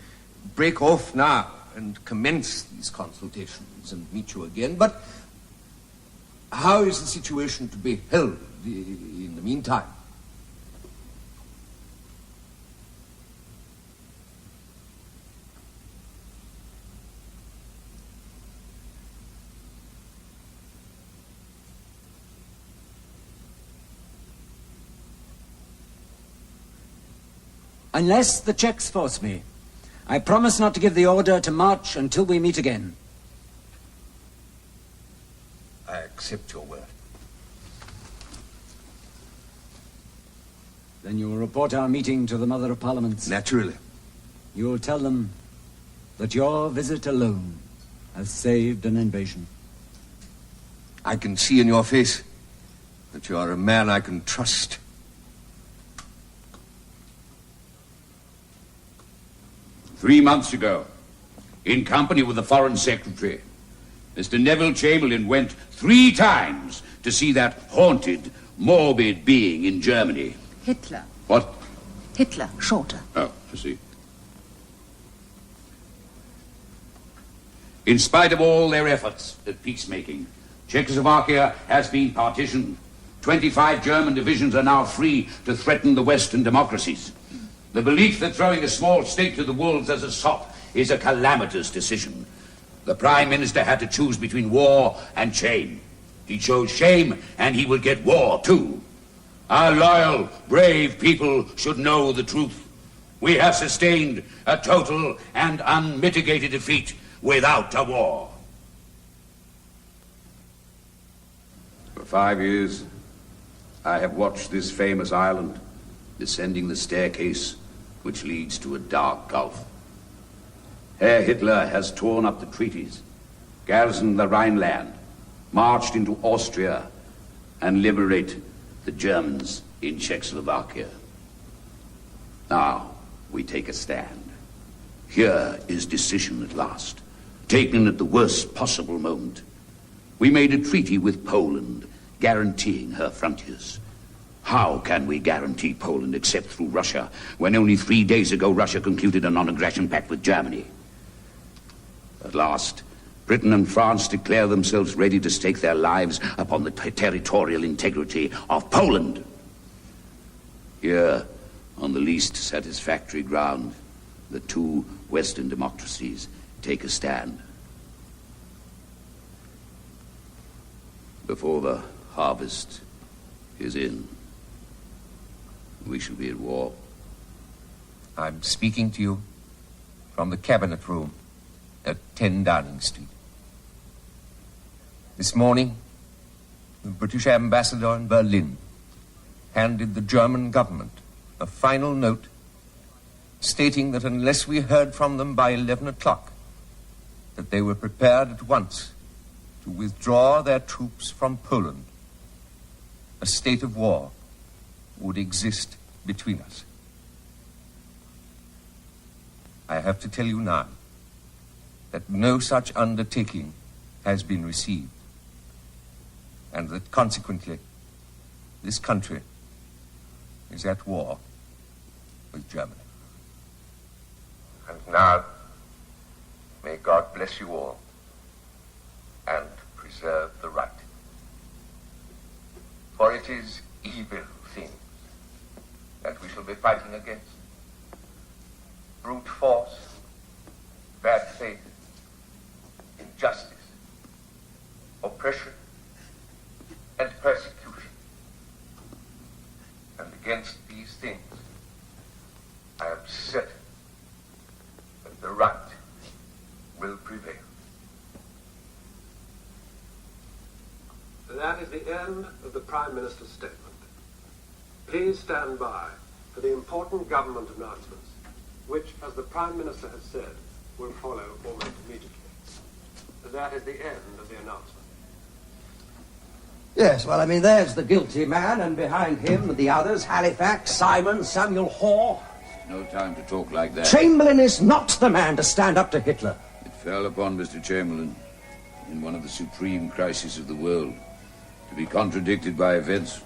break off now and commence these consultations and meet you again, but how is the situation to be held in the meantime? Unless the Czechs force me, I promise not to give the order to march until we meet again. I accept your word. Then you will report our meeting to the Mother of Parliaments. Naturally. You will tell them that your visit alone has saved an invasion. I can see in your face that you are a man I can trust. "3 months ago, in company with the Foreign Secretary, Mr. Neville Chamberlain went 3 times to see that haunted, morbid being in Germany." Hitler. What? Hitler, shorter. Oh, I see. In spite of all their efforts at peacemaking, Czechoslovakia has been partitioned. 25 German divisions are now free to threaten the Western democracies. The belief that throwing a small state to the wolves as a sop is a calamitous decision. The Prime Minister had to choose between war and shame. He chose shame, and he will get war, too. Our loyal, brave people should know the truth. We have sustained a total and unmitigated defeat without a war. For 5 years, I have watched this famous island descending the staircase which leads to a dark gulf. Herr Hitler has torn up the treaties, garrisoned the Rhineland, marched into Austria, and liberated the Germans in Czechoslovakia. Now we take a stand. Here is decision at last, taken at the worst possible moment. We made a treaty with Poland, guaranteeing her frontiers. How can we guarantee Poland except through Russia, when only 3 days ago Russia concluded a non-aggression pact with Germany? At last, Britain and France declare themselves ready to stake their lives upon the territorial integrity of Poland. Here, on the least satisfactory ground, the 2 Western democracies take a stand. Before the harvest is in, we shall be at war. I'm speaking to you from the cabinet room at 10 Downing Street. This morning, the British ambassador in Berlin handed the German government a final note stating that unless we heard from them by 11 o'clock, that they were prepared at once to withdraw their troops from Poland, a state of war would exist between us. I have to tell you now that no such undertaking has been received, and that consequently this country is at war with Germany. And now, may God bless you all and preserve the right. For it is evil things that we shall be fighting against. Brute force, bad faith, injustice, oppression, and persecution. And against these things, I am certain that the right will prevail. That is the end of the Prime Minister's statement. Please stand by for the important government announcements, which, as the Prime Minister has said, will follow almost immediately. That is the end of the announcement. Yes, well, I mean, there's the guilty man, and behind him the others, Halifax, Simon, Samuel Hoare. No time to talk like that. Chamberlain is not the man to stand up to Hitler. It fell upon Mr. Chamberlain in one of the supreme crises of the world to be contradicted by events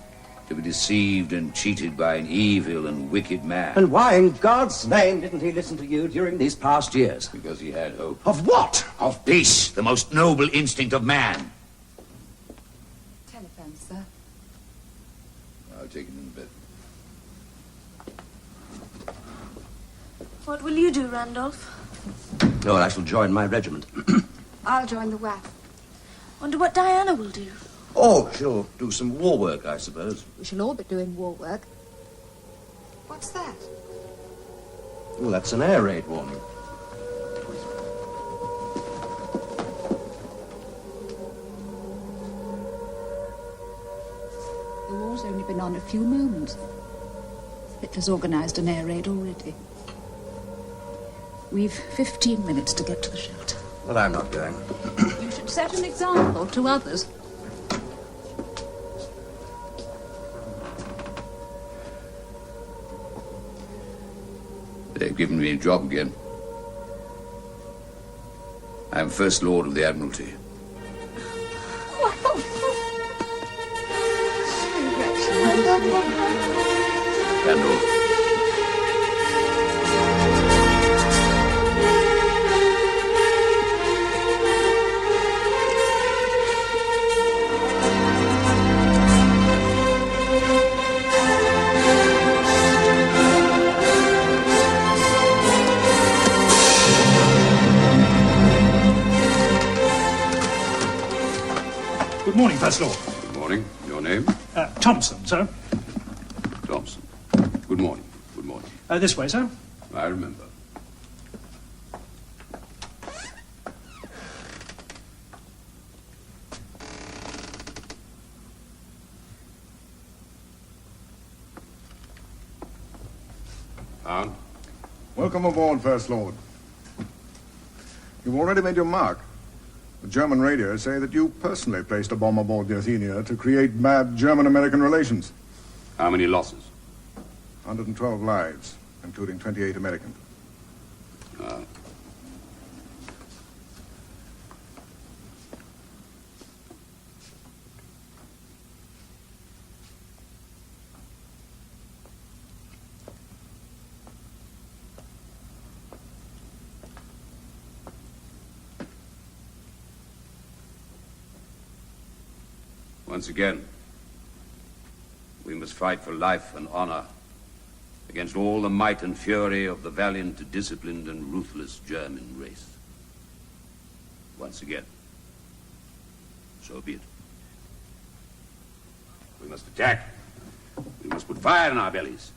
to be deceived and cheated by an evil and wicked man. And why in God's name didn't he listen to you during these past years? Because he had hope. Of what? Of peace, the most noble instinct of man. Telephone, sir. I'll take him in bed. What will you do, Randolph? Oh, I shall join my regiment. I'll join the WAF. Wonder what Diana will do. Oh, she'll do some war work, I suppose. We shall all be doing war work. What's that? Oh, that's an air raid warning. The war's only been on a few moments. Hitler's organised an air raid already. We've 15 minutes to get to the shelter. Well, I'm not going. You should set an example to others. They've given me a job again. I am First Lord of the Admiralty. Randolph. Good morning, First Lord. Good morning. Your name? Thompson, sir. Thompson. Good morning. Good morning. This way, sir. I remember. Welcome aboard, First Lord. You've already made your mark. The German radios say that you personally placed a bomb aboard the Athenia to create bad German-American relations. How many losses? 112 lives, including 28 American. Once again, we must fight for life and honor against all the might and fury of the valiant, disciplined, and ruthless German race. Once again. So be it. We must attack. We must put fire in our bellies.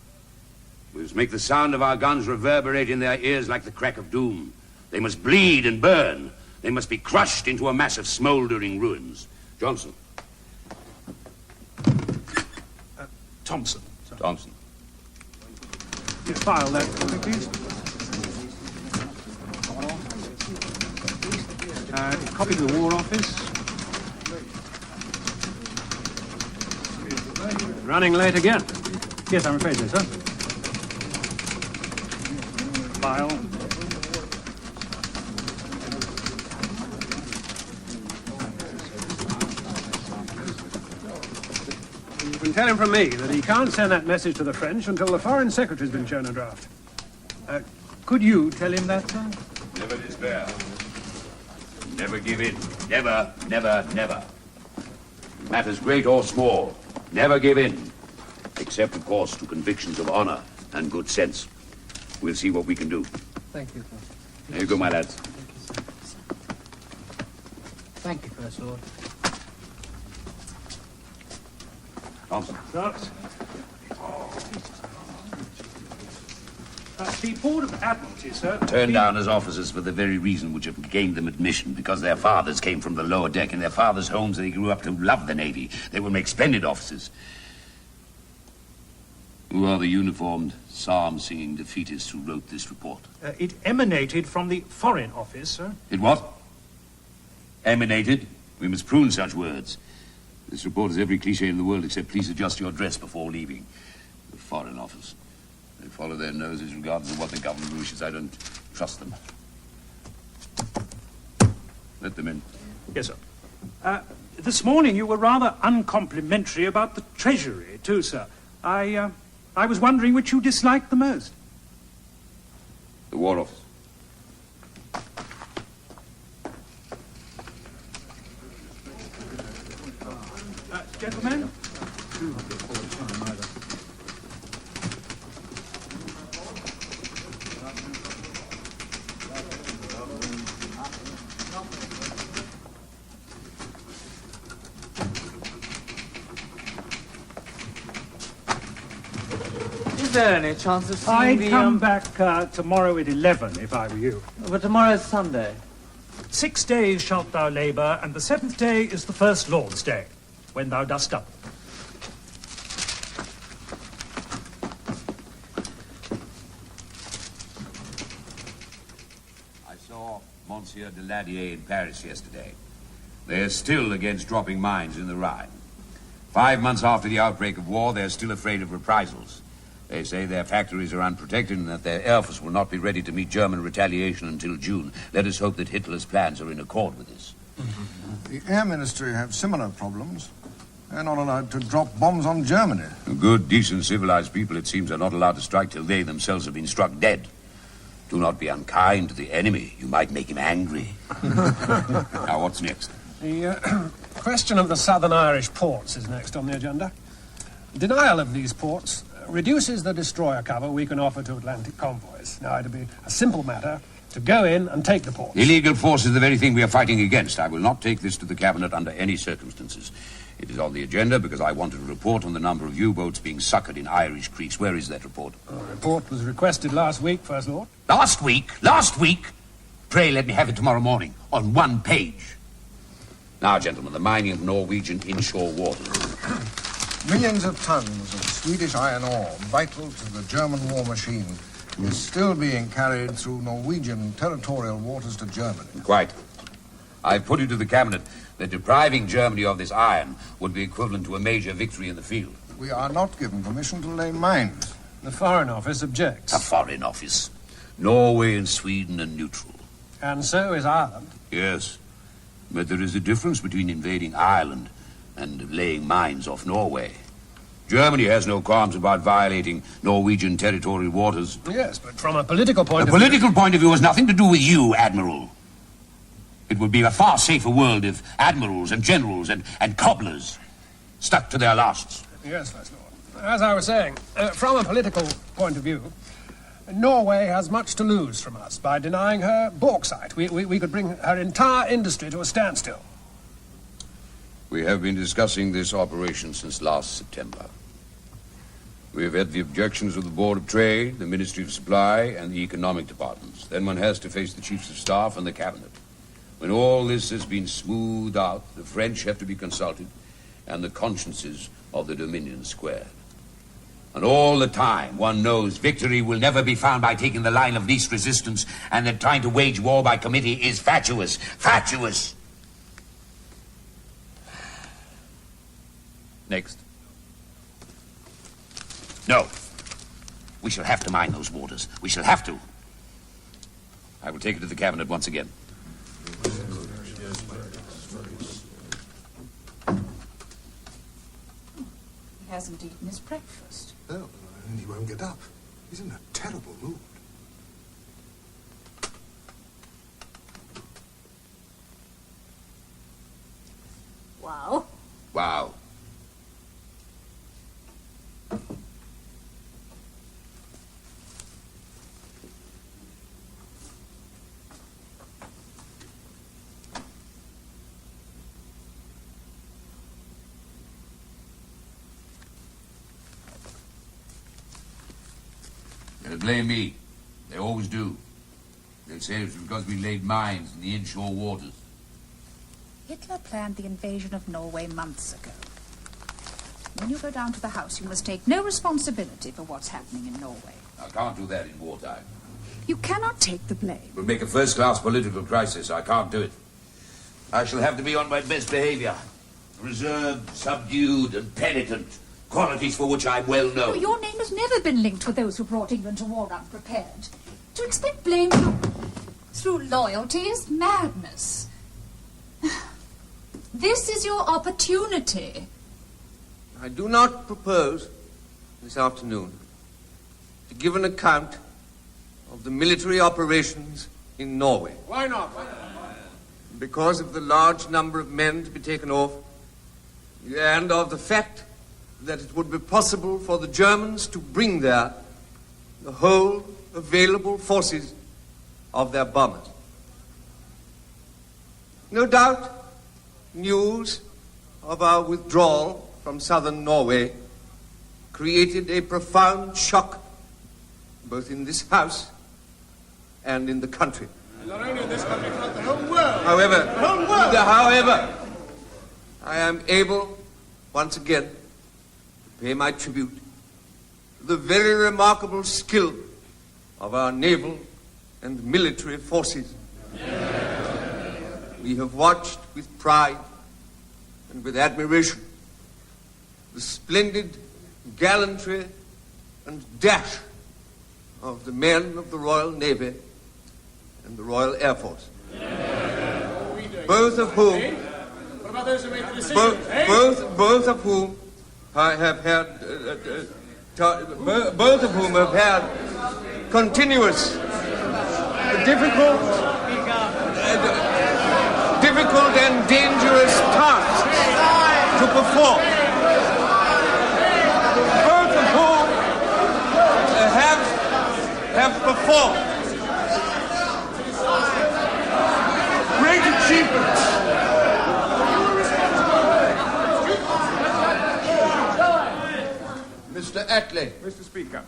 We must make the sound of our guns reverberate in their ears like the crack of doom. They must bleed and burn. They must be crushed into a mass of smoldering ruins. Johnson. Thompson. Sir. Thompson. You file that for me, please. Copy to the War Office. Running late again. Yes, I'm afraid so, sir. File. You can tell him from me that he can't send that message to the French until the Foreign Secretary's been shown a draft. Could you tell him that, sir? Never despair. Never give in. Never, never, never. Matters great or small, never give in. Except, of course, to convictions of honor and good sense. We'll see what we can do. Thank you, sir. There you go, my lads. Thank you, First Lord. Thompson. Sir. The Board of Admiralty, sir. Turned down as officers for the very reason which have gained them admission, because their fathers came from the lower deck. In their fathers' homes, they grew up to love the Navy. They will make splendid officers. Who are the uniformed, psalm-singing defeatists who wrote this report? It emanated from the Foreign Office, sir. It what? Emanated? We must prune such words. This report is every cliché in the world except please adjust your dress before leaving. The Foreign Office. They follow their noses regardless of what the government wishes. I don't trust them. Let them in. Yes, sir. This morning you were rather uncomplimentary about the Treasury, too, sir. I was wondering which you disliked the most. The War Office. Gentlemen? Is there any chance of seeing I'd come back tomorrow at 11, if I were you. But tomorrow's Sunday. 6 days shalt thou labour, and the 7th day is the first Lord's Day, when thou dost double. I saw Monsieur de Ladier in Paris yesterday. They're still against dropping mines in the Rhine. 5 months after the outbreak of war, they're still afraid of reprisals. They say their factories are unprotected and that their air force will not be ready to meet German retaliation until June. Let us hope that Hitler's plans are in accord with this. The Air Ministry have similar problems. They're not allowed to drop bombs on Germany. Good, decent, civilized people, it seems, are not allowed to strike till they themselves have been struck dead. Do not be unkind to the enemy. You might make him angry. Now, what's next? The question of the Southern Irish ports is next on the agenda. Denial of these ports reduces the destroyer cover we can offer to Atlantic convoys. Now, it'd be a simple matter to go in and take the ports. Illegal force is the very thing we are fighting against. I will not take this to the Cabinet under any circumstances. It is on the agenda because I wanted a report on the number of U-boats being suckered in Irish creeks. Where is that report? A report was requested last week, First Lord. Last week? Last week? Pray let me have it tomorrow morning, on 1 page. Now, gentlemen, the mining of Norwegian inshore waters. Millions of tons of Swedish iron ore, vital to the German war machine, is still being carried through Norwegian territorial waters to Germany. Quite. I've put it to the Cabinet that depriving Germany of this iron would be equivalent to a major victory in the field. We are not given permission to lay mines. The Foreign Office objects. The Foreign Office. Norway and Sweden are neutral. And so is Ireland. Yes. But there is a difference between invading Ireland and laying mines off Norway. Germany has no qualms about violating Norwegian territorial waters. Yes, but from a political point of view... A political point of view has nothing to do with you, Admiral. It would be a far safer world if admirals and generals and cobblers stuck to their lasts. Yes, First Lord. As I was saying, from a political point of view, Norway has much to lose from us by denying her bauxite. We could bring her entire industry to a standstill. We have been discussing this operation since last September. We have had the objections of the Board of Trade, the Ministry of Supply, and the Economic Departments. Then one has to face the Chiefs of Staff and the Cabinet. When all this has been smoothed out, the French have to be consulted, and the consciences of the Dominion squared. And all the time, one knows victory will never be found by taking the line of least resistance, and that trying to wage war by committee is fatuous. Fatuous! Next. No. We shall have to mine those waters. We shall have to. I will take it to the Cabinet once again. He hasn't eaten his breakfast. No, and he won't get up. He's in a terrible mood. Wow. Wow. They blame me. They always do. They say it's because we laid mines in the inshore waters. Hitler planned the invasion of Norway months ago. When you go down to the house, you must take no responsibility for what's happening in Norway. I can't do that in wartime. You cannot take the blame. It would make a first-class political crisis. I can't do it. I shall have to be on my best behavior. Reserved, subdued, and penitent. Qualities for which I'm well known. Oh, your name has never been linked with those who brought England to war unprepared. To expect blame through loyalty is madness. This is your opportunity. I do not propose this afternoon to give an account of the military operations in Norway. Why not? Because of the large number of men to be taken off, and of the fact that it would be possible for the Germans to bring there the whole available forces of their bombers. No doubt, news of our withdrawal from southern Norway created a profound shock both in this house and in the country. Not only in this country, but the whole world. However, I am able once again to pay my tribute to the very remarkable skill of our naval and military forces. We have watched with pride and with admiration the splendid gallantry and dash of the men of the Royal Navy and the Royal Air Force. Both of whom What about those who made the decision? both of whom have had both of whom have had continuous difficult and dangerous tasks to perform. Both of whom have performed great achievements. Mr. Attlee. Mr. Speaker,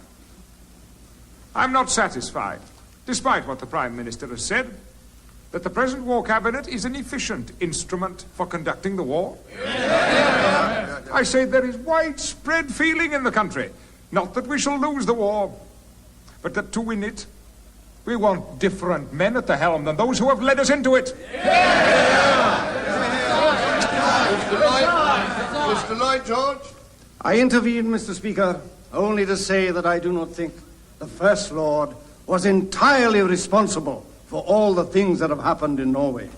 I'm not satisfied, despite what the Prime Minister has said, that the present War Cabinet is an efficient instrument for conducting the war. I say there is widespread feeling in the country, not that we shall lose the war, but that to win it, we want different men at the helm than those who have led us into it. Mr. Lloyd George. I intervene, Mr. Speaker, only to say that I do not think the First Lord was entirely responsible for all the things that have happened in Norway.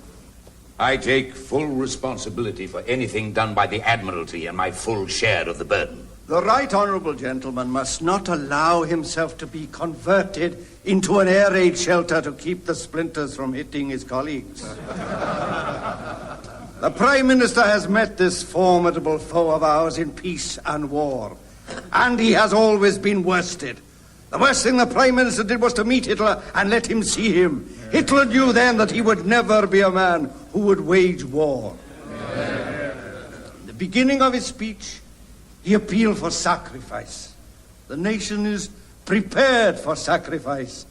I take full responsibility for anything done by the Admiralty and my full share of the burden. The right honourable gentleman must not allow himself to be converted into an air raid shelter to keep the splinters from hitting his colleagues. The Prime Minister has met this formidable foe of ours in peace and war, and he has always been worsted. The worst thing the Prime Minister did was to meet Hitler and let him see him. Hitler knew then that he would never be a man who would wage war. In the beginning of his speech, he appealed for sacrifice. The nation is prepared for sacrifice.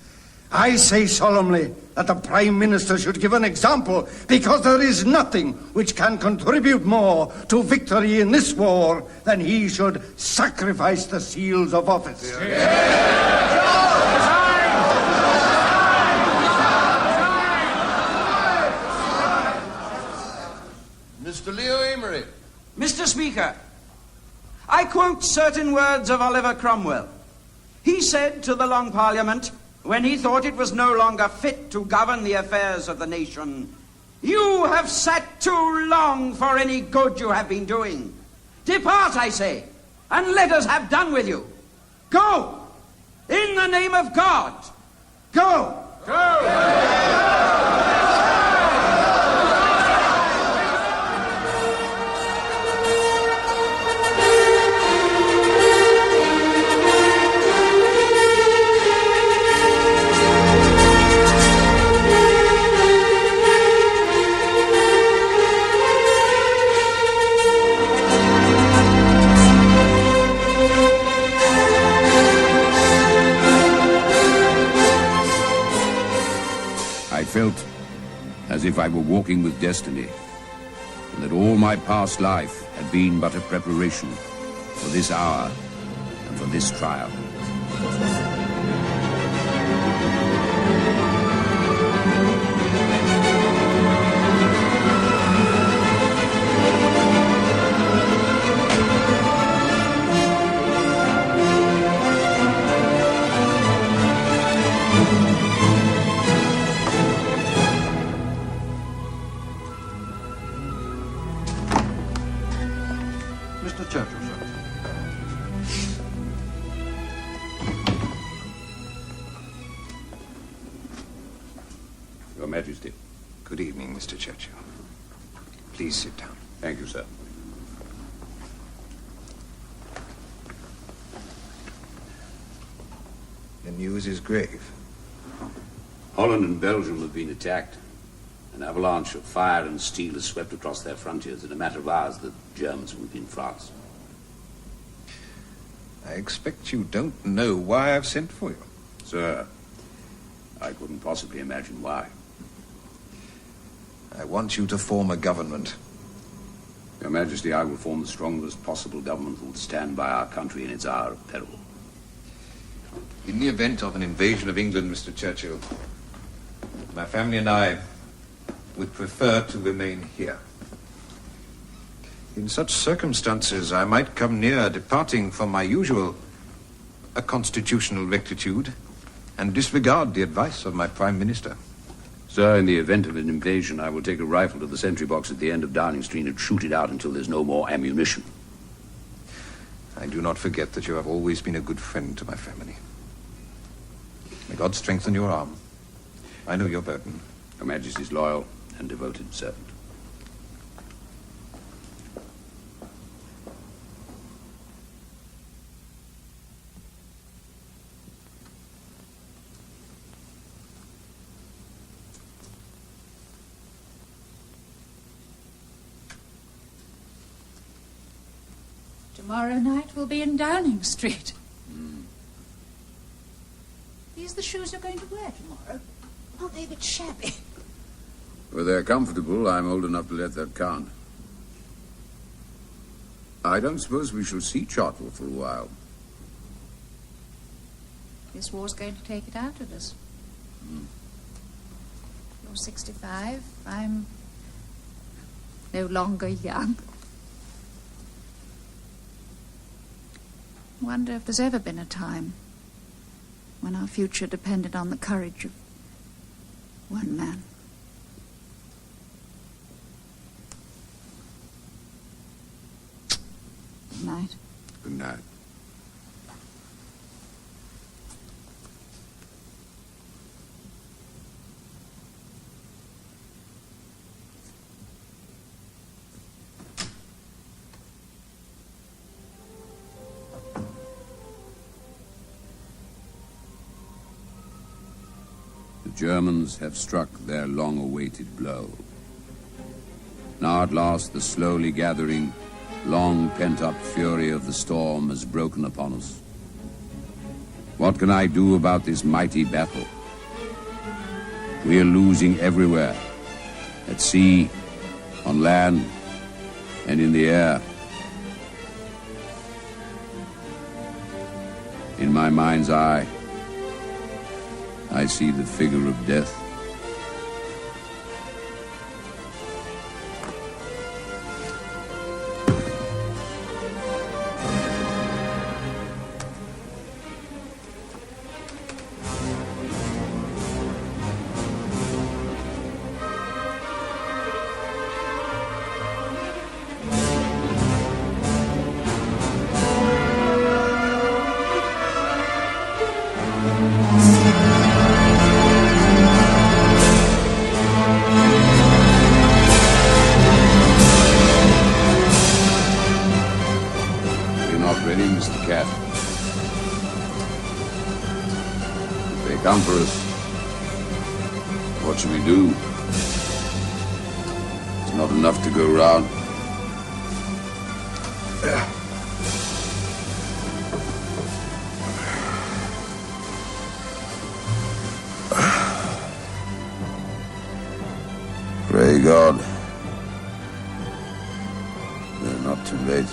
I say solemnly that the Prime Minister should give an example, because there is nothing which can contribute more to victory in this war than he should sacrifice the seals of office. Mr. Leo Amory. Mr. Speaker, I quote certain words of Oliver Cromwell. He said to the Long Parliament, when he thought it was no longer fit to govern the affairs of the nation, "You have sat too long for any good you have been doing. Depart, I say, and let us have done with you. Go! In the name of God, go!" I felt as if I were walking with destiny, and that all my past life had been but a preparation for this hour and for this trial. Churchill, sir. Your Majesty. Good evening, Mr. Churchill. Please sit down. Thank you, sir. The news is grave. Holland and Belgium have been attacked. An avalanche of fire and steel has swept across their frontiers. In a matter of hours, the Germans will be in France. I expect you don't know why I've sent for you. Sir, I couldn't possibly imagine why. I want you to form a government. Your Majesty, I will form the strongest possible government that will stand by our country in its hour of peril. In the event of an invasion of England, Mr. Churchill, my family and I would prefer to remain here. In such circumstances, I might come near departing from my usual constitutional rectitude and disregard the advice of my Prime Minister. Sir, in the event of an invasion, I will take a rifle to the sentry box at the end of Downing Street and shoot it out until there's no more ammunition. I do not forget that you have always been a good friend to my family. May God strengthen your arm. I know your burden. Your Majesty's loyal and devoted servant. Tomorrow night we'll be in Downing Street. These the shoes you're going to wear tomorrow? Aren't they a bit shabby? Well, they're comfortable. I'm old enough to let that count. I don't suppose we shall see Chartwell for a while. This war's going to take it out of us. You're 65. I'm no longer young. I wonder if there's ever been a time when our future depended on the courage of one man. Good night. Good night. The Germans have struck their long-awaited blow. Now at last the slowly gathering, long pent-up fury of the storm has broken upon us. What can I do about this mighty battle? We are losing everywhere, at sea, on land, and in the air. In my mind's eye, I see the figure of death. Come for us. What shall we do? It's not enough to go round. Pray God, they're not too late.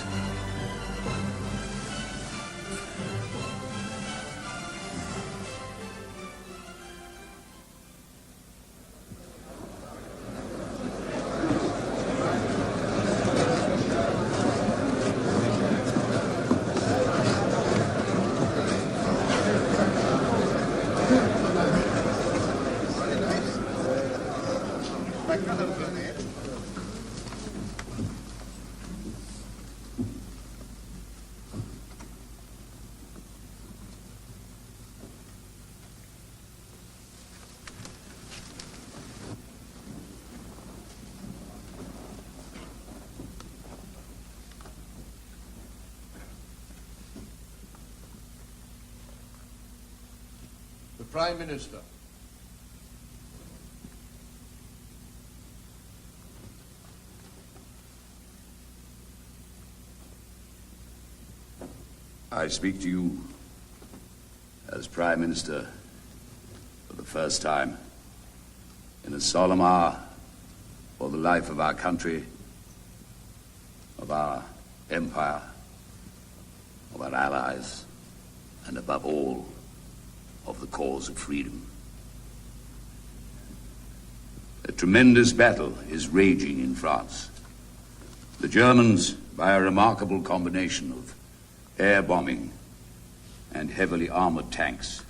Prime Minister. I speak to you as Prime Minister for the first time in a solemn hour for the life of our country, of our empire, of our allies, and above all, of the cause of freedom. A tremendous battle is raging in France. The Germans, by a remarkable combination of air bombing and heavily armored tanks,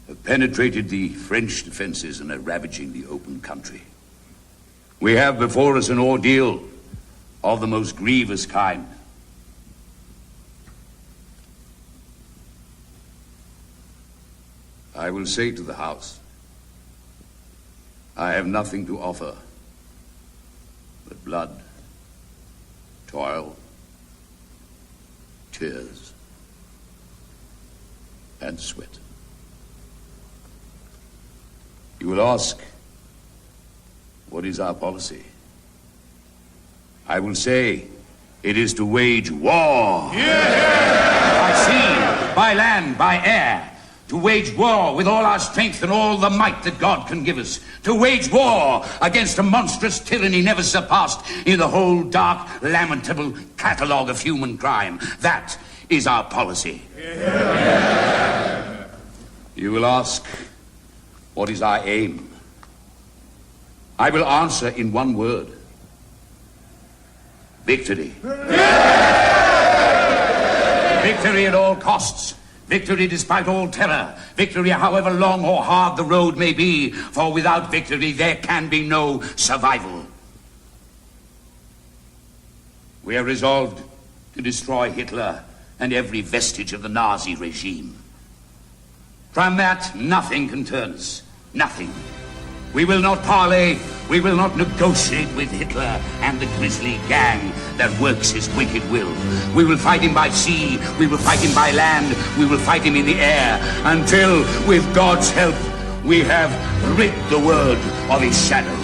have penetrated the French defenses and are ravaging the open country. We have before us an ordeal of the most grievous kind. I will say to the House, I have nothing to offer but blood, toil, tears, and sweat. You will ask, what is our policy? I will say, it is to wage war. By sea, by land, by air. To wage war with all our strength and all the might that God can give us. To wage war against a monstrous tyranny never surpassed in the whole dark, lamentable catalogue of human crime. That is our policy. You will ask, what is our aim? I will answer in one word. Victory. Victory at all costs. Victory despite all terror. Victory however long or hard the road may be. For without victory there can be no survival. We are resolved to destroy Hitler and every vestige of the Nazi regime. From that, nothing can turn us. Nothing. We will not parley, we will not negotiate with Hitler and the grisly gang that works his wicked will. We will fight him by sea, we will fight him by land, we will fight him in the air, until, with God's help, we have rid the world of his shadow.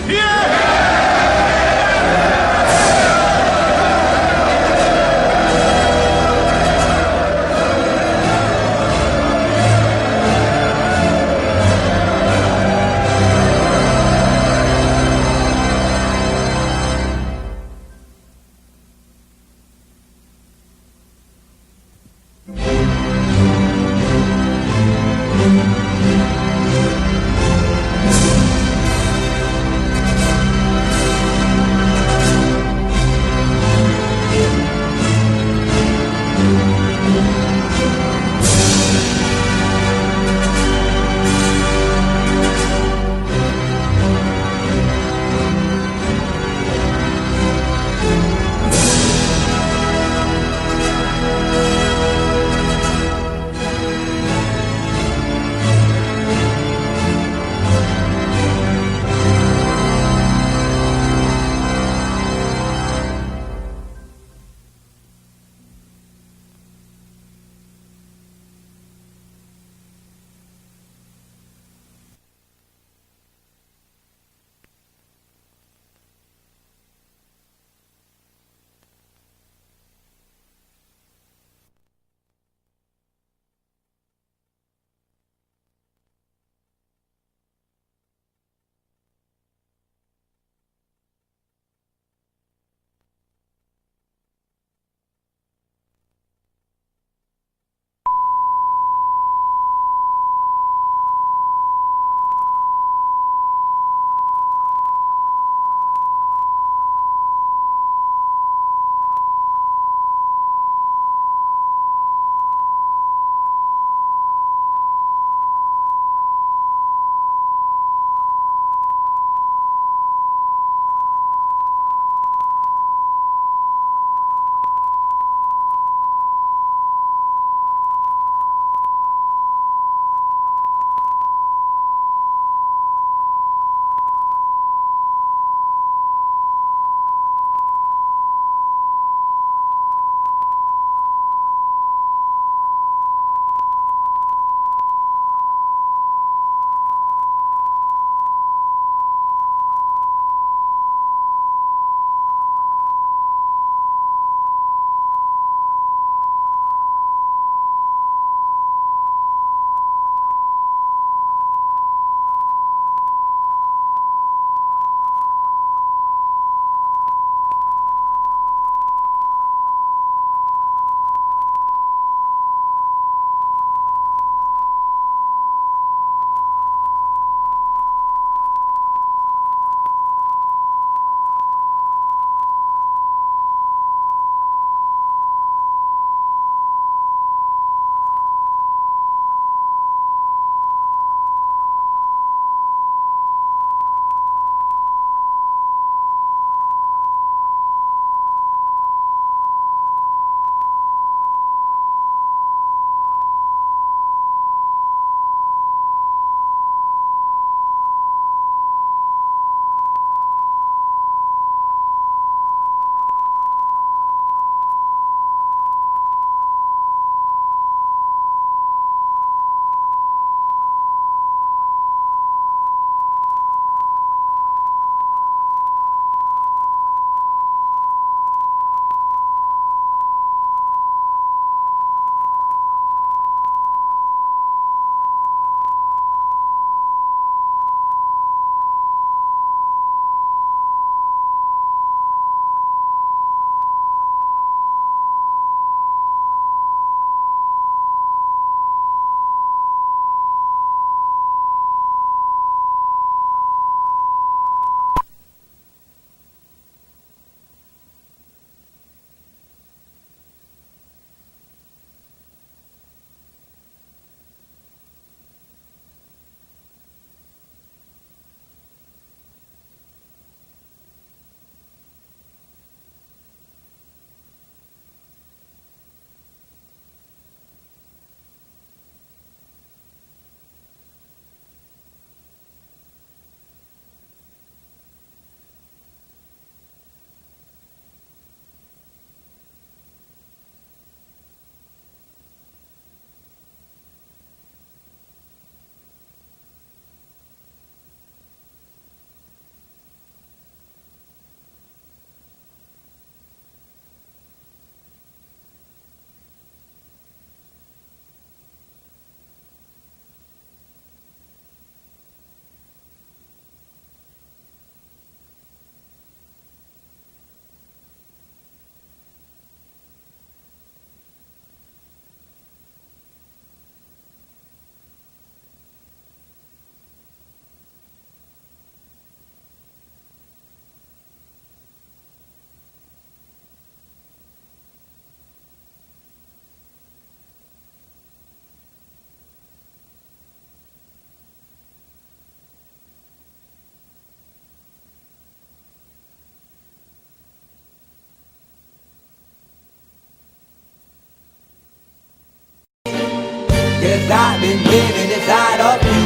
'Cause I've been living inside of you.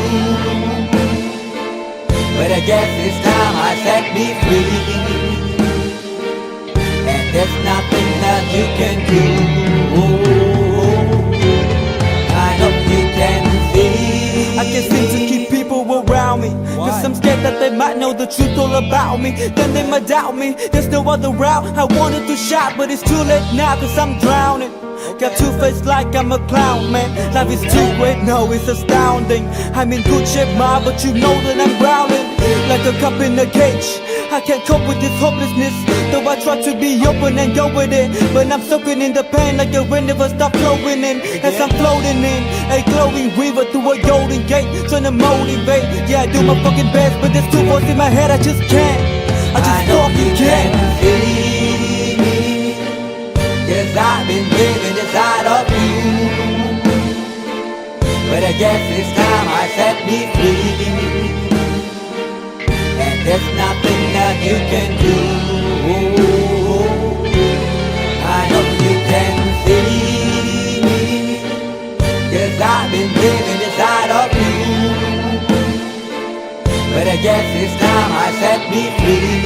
But I guess this time I set me free. And there's nothing that you can do. I hope you can see. I can't seem to keep people around me. Cause I'm scared that they might know the truth all about me. Then they might doubt me. There's no other route. I wanted to shout, but it's too late now cause I'm drowning. Got two-faced like I'm a clown, man. Life is too great, no, it's astounding. I'm in good shape, ma, but you know that I'm drowning. Like a cup in a cage. I can't cope with this hopelessness. Though I try to be open and go with it, but I'm soaking in the pain like the wind never stop flowing in. As I'm floating in a glowing river through a golden gate, trying to motivate. Yeah, I do my fucking best, but there's two voices in my head, I just can't. I just fucking can't. Cause I've been living inside of you. But I guess this time I set me free. And there's nothing that you can do. I hope you can see me. Cause I've been living inside of you. But I guess this time I set me free.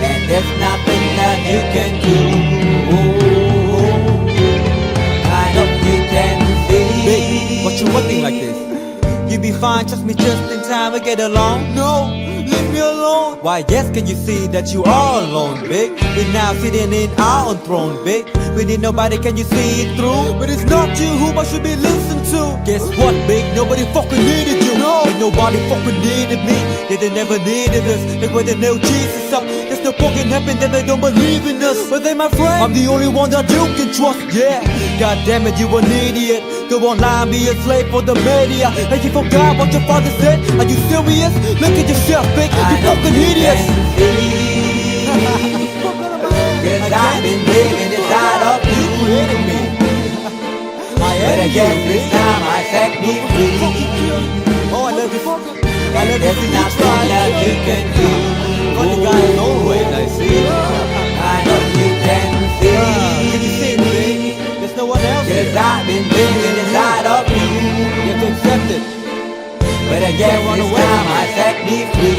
And there's nothing that you can do. I hope you can see. Baby, what you wanting like this? You be fine, trust me, just in time to get along. No, leave me alone. Why, yes, can you see that you are alone, big? We're now sitting in our own throne, big. We need nobody, can you see it through? But it's not you who I should be listening to. Guess what, big? Nobody fucking needed you. No, ain't nobody fucking needed me. Yeah, they never needed us. They were the nail Jesus up. There's no fucking happen that they don't believe in us. But they my friend, I'm the only one that you can trust. Yeah, god damn it, you an idiot. Go online, be a slave for the media. And you forgot what your father said. Are you serious? Look at yourself, big. You fucking idiots. Cause I've been living inside of you. But I guess this time I set me free. Oh, I love you. I love there's nothing that you can do. But the guy is always, I see. I know you can see. Can you see me, baby? There's no one else. Cause I've been living inside of you. You have to accept it. But I guess this time I set me free.